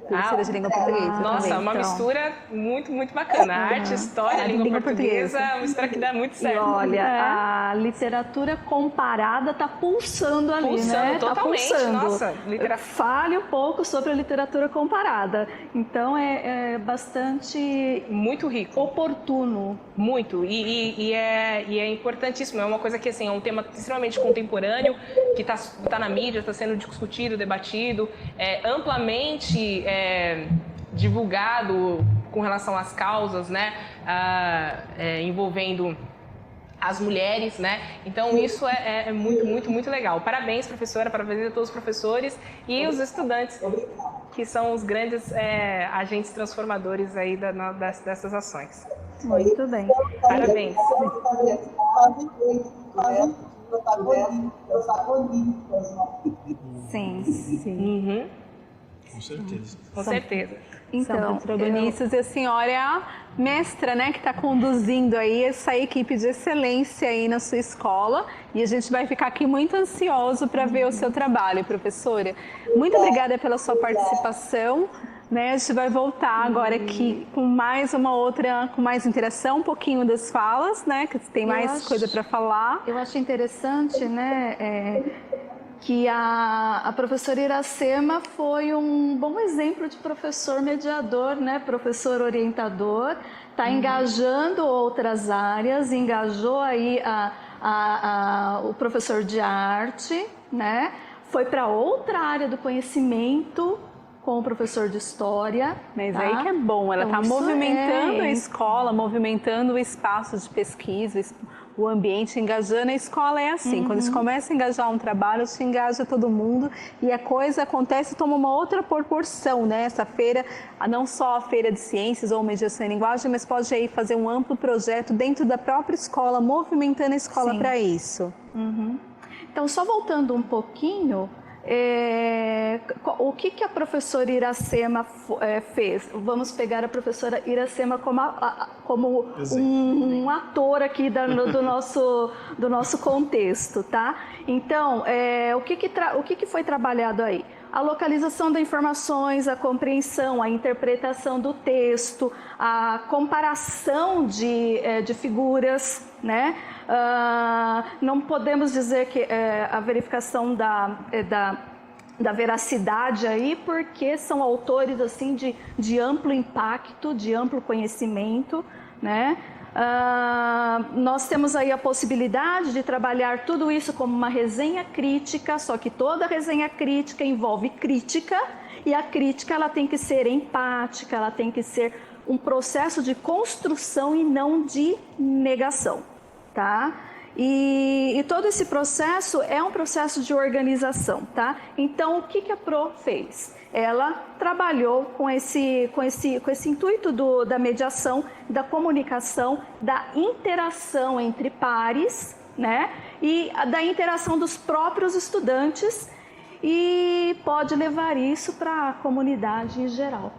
Professora de língua portuguesa. Nossa, também, uma então. mistura muito, muito bacana. Arte, história, língua portuguesa, uma mistura que dá muito certo. E olha, a literatura comparada está pulsando ali, Pulsando, né? totalmente, Tá pulsando. nossa, Fale um pouco sobre a literatura comparada. Então, é bastante... Muito rico. Oportuno. Muito, e é importantíssimo, é uma coisa que assim, é um tema extremamente contemporâneo, que está na mídia, está sendo discutido, debatido, amplamente divulgado com relação às causas, né, envolvendo as mulheres, né? Então isso é muito, muito, muito legal. Parabéns, professora, parabéns a todos os professores e os estudantes, que são os grandes agentes transformadores aí dessas ações. Muito bem. Parabéns. Sim. Uhum. Com certeza. Com certeza. São Então, protagonistas e a senhora é a mestra, né, que está conduzindo aí essa equipe de excelência aí na sua escola, e a gente vai ficar aqui muito ansioso para ver o seu trabalho, professora. Muito obrigada pela sua participação, né? A gente vai voltar agora aqui com mais uma outra, com mais interação, um pouquinho das falas, né, que tem mais coisa para falar. Eu acho interessante, né, que a professora Iracema foi um bom exemplo de professor mediador, né? Professor orientador, está engajando outras áreas, engajou aí o professor de arte, né? Foi para outra área do conhecimento com o professor de história. Mas tá? aí que é bom, ela está Então, isso movimentando a escola, movimentando o espaço de pesquisa, o ambiente, engajando a escola é assim, quando a gente começa a engajar um trabalho, a gente engaja todo mundo e a coisa acontece e toma uma outra proporção, né? Essa feira, não só a feira de ciências ou mediação em linguagem, mas pode aí fazer um amplo projeto dentro da própria escola, movimentando a escola para isso. Então, só voltando um pouquinho, o que a professora Iracema fez? Vamos pegar a professora Iracema como um ator aqui do nosso contexto, tá? Então, o que foi trabalhado aí? A localização das informações, a compreensão, a interpretação do texto, a comparação de figuras, né? Não podemos dizer que a verificação da veracidade aí, porque são autores assim de amplo impacto, de amplo conhecimento, né? Nós temos aí a possibilidade de trabalhar tudo isso como uma resenha crítica, só que toda resenha crítica envolve crítica, e a crítica ela tem que ser empática, ela tem que ser um processo de construção e não de negação, tá? E todo esse processo é um processo de organização, tá? Então, o que a Pro fez? Ela trabalhou com esse intuito da mediação, da comunicação, da interação entre pares, né? E da interação dos próprios estudantes, e pode levar isso para a comunidade em geral.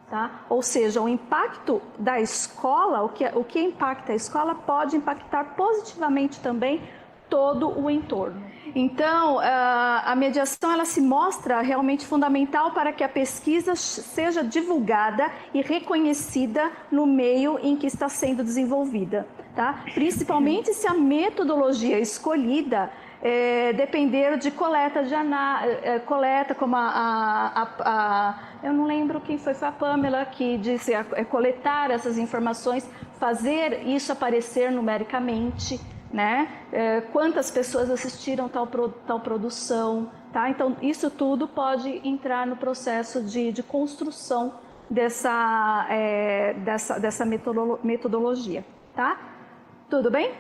Tá? Ou seja, o impacto da escola, o que impacta a escola pode impactar positivamente também todo o entorno. Então, a mediação ela se mostra realmente fundamental para que a pesquisa seja divulgada e reconhecida no meio em que está sendo desenvolvida, tá? Principalmente se a metodologia escolhida depender de coleta como eu não lembro quem foi a Pamela que disse, coletar essas informações, fazer isso aparecer numericamente, né? Quantas pessoas assistiram tal produção, tá? Então isso tudo pode entrar no processo de construção dessa metodologia, tá? Tudo bem?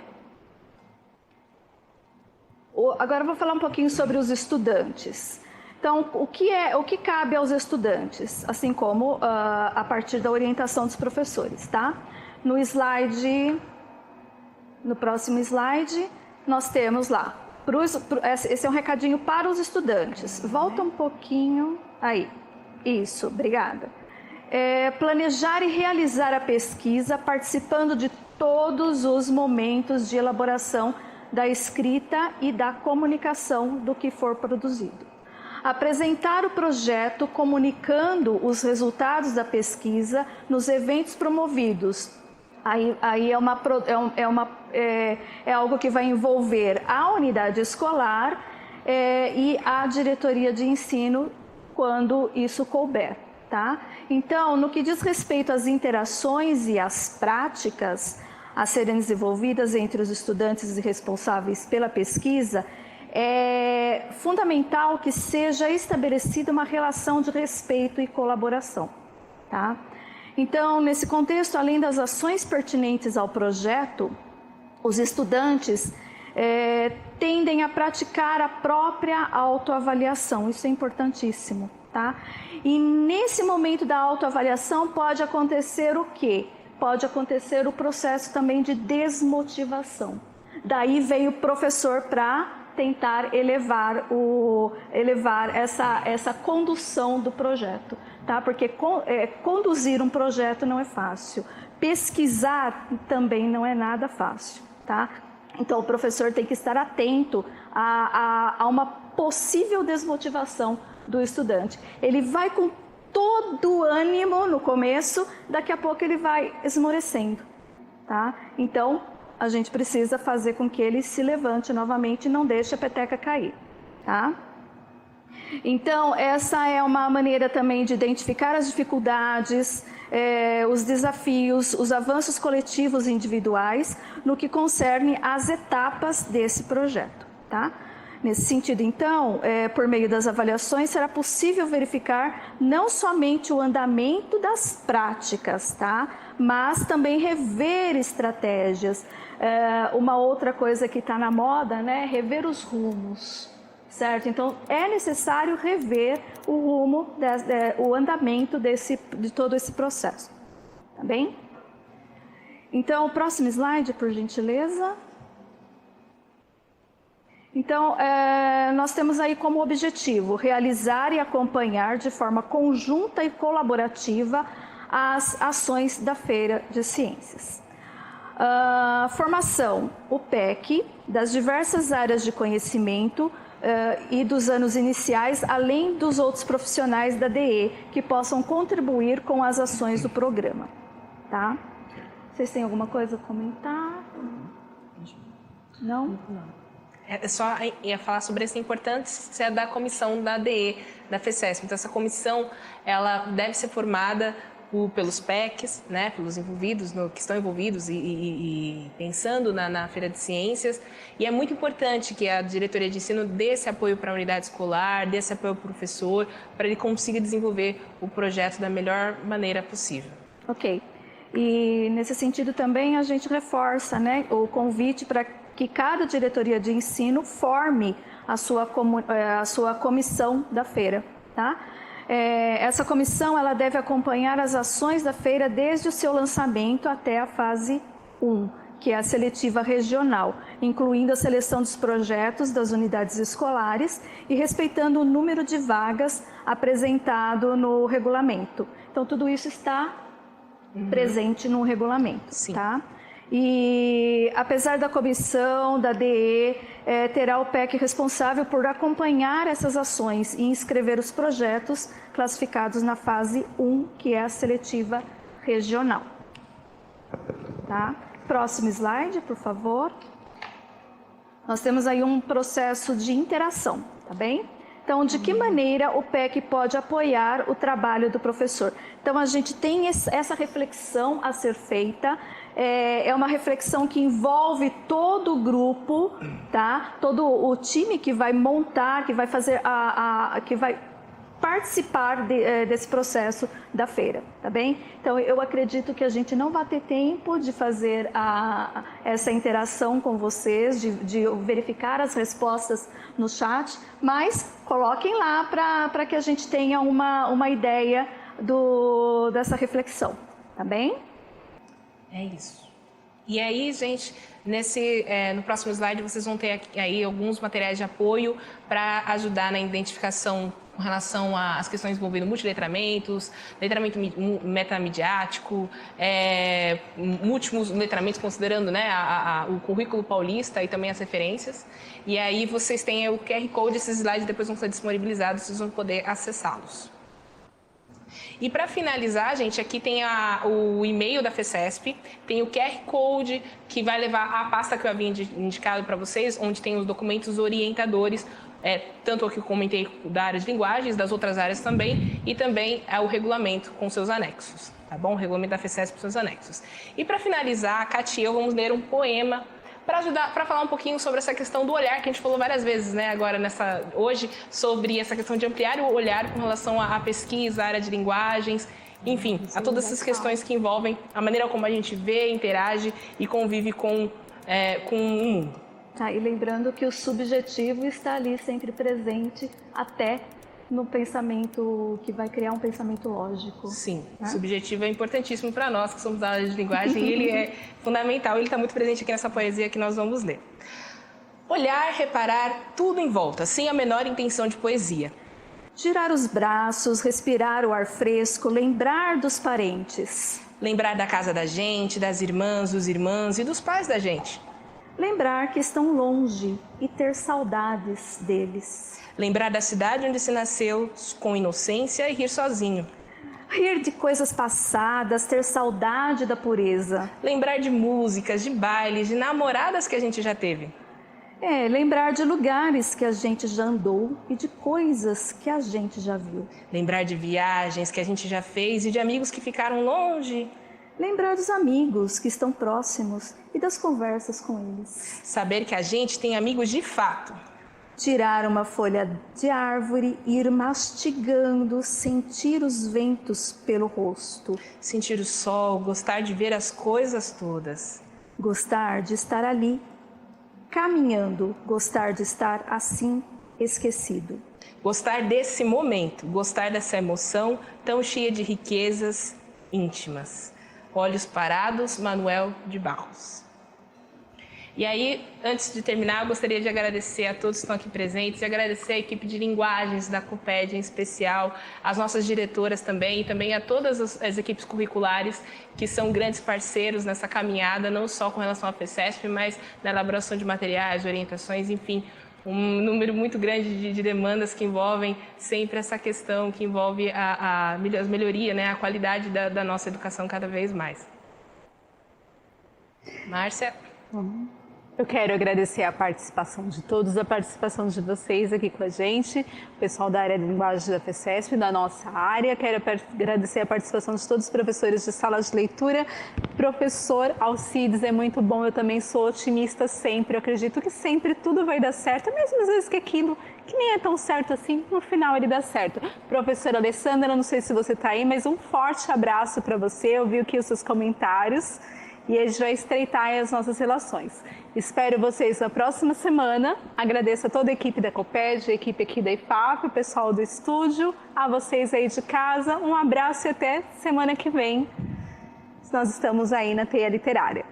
Agora eu vou falar um pouquinho sobre os estudantes. Então, o que cabe aos estudantes, assim como a partir da orientação dos professores, tá? No próximo slide, nós temos lá, esse é um recadinho para os estudantes. Volta um pouquinho, aí, isso, obrigada. Planejar e realizar a pesquisa participando de todos os momentos de elaboração da escrita e da comunicação do que for produzido. Apresentar o projeto comunicando os resultados da pesquisa nos eventos promovidos. Aí é algo que vai envolver a unidade escolar e a diretoria de ensino quando isso couber, tá? Então, no que diz respeito às interações e às práticas a serem desenvolvidas entre os estudantes e responsáveis pela pesquisa, é fundamental que seja estabelecida uma relação de respeito e colaboração, tá? Então, nesse contexto, além das ações pertinentes ao projeto, os estudantes tendem a praticar a própria autoavaliação, isso é importantíssimo, tá? E nesse momento da autoavaliação pode acontecer o quê? Pode acontecer o processo também de desmotivação. Daí vem o professor para tentar elevar essa condução do projeto, tá? Porque conduzir um projeto não é fácil, pesquisar também não é nada fácil, tá? Então o professor tem que estar atento a uma possível desmotivação do estudante. Ele vai com todo o ânimo no começo, daqui a pouco ele vai esmorecendo, tá? Então a gente precisa fazer com que ele se levante novamente e não deixe a peteca cair, tá? Então, essa é uma maneira também de identificar as dificuldades, os desafios, os avanços coletivos e individuais no que concerne às etapas desse projeto, tá? Nesse sentido, então, por meio das avaliações, será possível verificar não somente o andamento das práticas, tá? Mas também rever estratégias. Uma outra coisa que está na moda, né? Rever os rumos, certo? Então, é necessário rever o rumo, o andamento de todo esse processo, tá bem? Então, o próximo slide, por gentileza. Então, nós temos aí como objetivo realizar e acompanhar de forma conjunta e colaborativa as ações da Feira de Ciências. Formação, o PEC, das diversas áreas de conhecimento e dos anos iniciais, além dos outros profissionais da DE que possam contribuir com as ações do programa. Tá? Vocês têm alguma coisa a comentar? Não? Não. Só ia falar sobre essa importância da comissão da DE, da FECESP. Então, essa comissão, ela deve ser formada pelos PECs, né, pelos envolvidos, que estão envolvidos e pensando na Feira de Ciências. E é muito importante que a diretoria de ensino dê esse apoio para a unidade escolar, dê esse apoio para o professor, para ele consiga desenvolver o projeto da melhor maneira possível. Ok. E nesse sentido também a gente reforça, né, o convite para que cada diretoria de ensino forme a sua comissão da feira, tá? Essa comissão ela deve acompanhar as ações da feira desde o seu lançamento até a fase 1, que é a seletiva regional, incluindo a seleção dos projetos das unidades escolares e respeitando o número de vagas apresentado no regulamento. Então, tudo isso está presente no regulamento, sim, tá? E, apesar da comissão, da DE, terá o PEC responsável por acompanhar essas ações e inscrever os projetos classificados na fase 1, que é a seletiva regional. Tá? Próximo slide, por favor. Nós temos aí um processo de interação, tá bem? Então, de que maneira o PEC pode apoiar o trabalho do professor? Então, a gente tem essa reflexão a ser feita, é uma reflexão que envolve todo o grupo, tá? Todo o time que vai montar, que vai fazer, que vai participar desse processo da feira, tá bem? Então, eu acredito que a gente não vai ter tempo de fazer essa interação com vocês, de verificar as respostas no chat, mas coloquem lá para que a gente tenha uma ideia dessa reflexão, tá bem? É isso. E aí, gente, no próximo slide vocês vão ter aí alguns materiais de apoio para ajudar na identificação com relação às questões envolvendo multiletramentos, letramento metamediático, múltiplos letramentos, considerando, né, o currículo paulista e também as referências. E aí vocês têm o QR Code, esses slides depois vão ser disponibilizados, vocês vão poder acessá-los. E para finalizar, gente, aqui tem o e-mail da FECESP, tem o QR Code que vai levar à pasta que eu havia indicado para vocês, onde tem os documentos orientadores, tanto o que eu comentei da área de linguagens, das outras áreas também, e também o regulamento com seus anexos, tá bom? O regulamento da FECESP com seus anexos. E para finalizar, a Cátia e eu vamos ler um poema para falar um pouquinho sobre essa questão do olhar, que a gente falou várias vezes, né, agora hoje, sobre essa questão de ampliar o olhar com relação à pesquisa, à área de linguagens, enfim, a todas essas questões que envolvem a maneira como a gente vê, interage e convive com o mundo. Tá, e lembrando que o subjetivo está ali sempre presente, até no pensamento, que vai criar um pensamento lógico. Sim, né? O subjetivo é importantíssimo para nós, que somos da área de linguagem, e ele é fundamental, ele está muito presente aqui nessa poesia que nós vamos ler. Olhar, reparar, tudo em volta, sem a menor intenção de poesia. Girar os braços, respirar o ar fresco, lembrar dos parentes. Lembrar da casa da gente, das irmãs, dos irmãos e dos pais da gente. Lembrar que estão longe e ter saudades deles. Lembrar da cidade onde se nasceu com inocência e rir sozinho. Rir de coisas passadas, ter saudade da pureza. Lembrar de músicas, de bailes, de namoradas que a gente já teve. Lembrar de lugares que a gente já andou e de coisas que a gente já viu. Lembrar de viagens que a gente já fez e de amigos que ficaram longe. Lembrar dos amigos que estão próximos e das conversas com eles. Saber que a gente tem amigos de fato. Tirar uma folha de árvore, ir mastigando, sentir os ventos pelo rosto. Sentir o sol, gostar de ver as coisas todas. Gostar de estar ali, caminhando, gostar de estar assim, esquecido. Gostar desse momento, gostar dessa emoção tão cheia de riquezas íntimas. Olhos parados, Manuel de Barros. E aí, antes de terminar, eu gostaria de agradecer a todos que estão aqui presentes e agradecer a equipe de linguagens da COPED em especial, as nossas diretoras também, e também a todas as equipes curriculares que são grandes parceiros nessa caminhada, não só com relação à FECESP, mas na elaboração de materiais, orientações, enfim, um número muito grande de demandas que envolvem sempre essa questão, que envolve a melhoria, né, a qualidade da nossa educação cada vez mais. Márcia? Eu quero agradecer a participação de todos, a participação de vocês aqui com a gente, o pessoal da área de linguagem da FECESP, da nossa área. Quero agradecer a participação de todos os professores de sala de leitura. Professor Alcides, é muito bom, eu também sou otimista sempre, eu acredito que sempre tudo vai dar certo, mesmo às vezes que aquilo que nem é tão certo assim, no final ele dá certo. Professora Alessandra, não sei se você está aí, mas um forte abraço para você, eu vi aqui os seus comentários. E a gente vai estreitar as nossas relações. Espero vocês na próxima semana. Agradeço a toda a equipe da COPED, a equipe aqui da IFAP, o pessoal do estúdio, a vocês aí de casa. Um abraço e até semana que vem. Nós estamos aí na Teia Literária.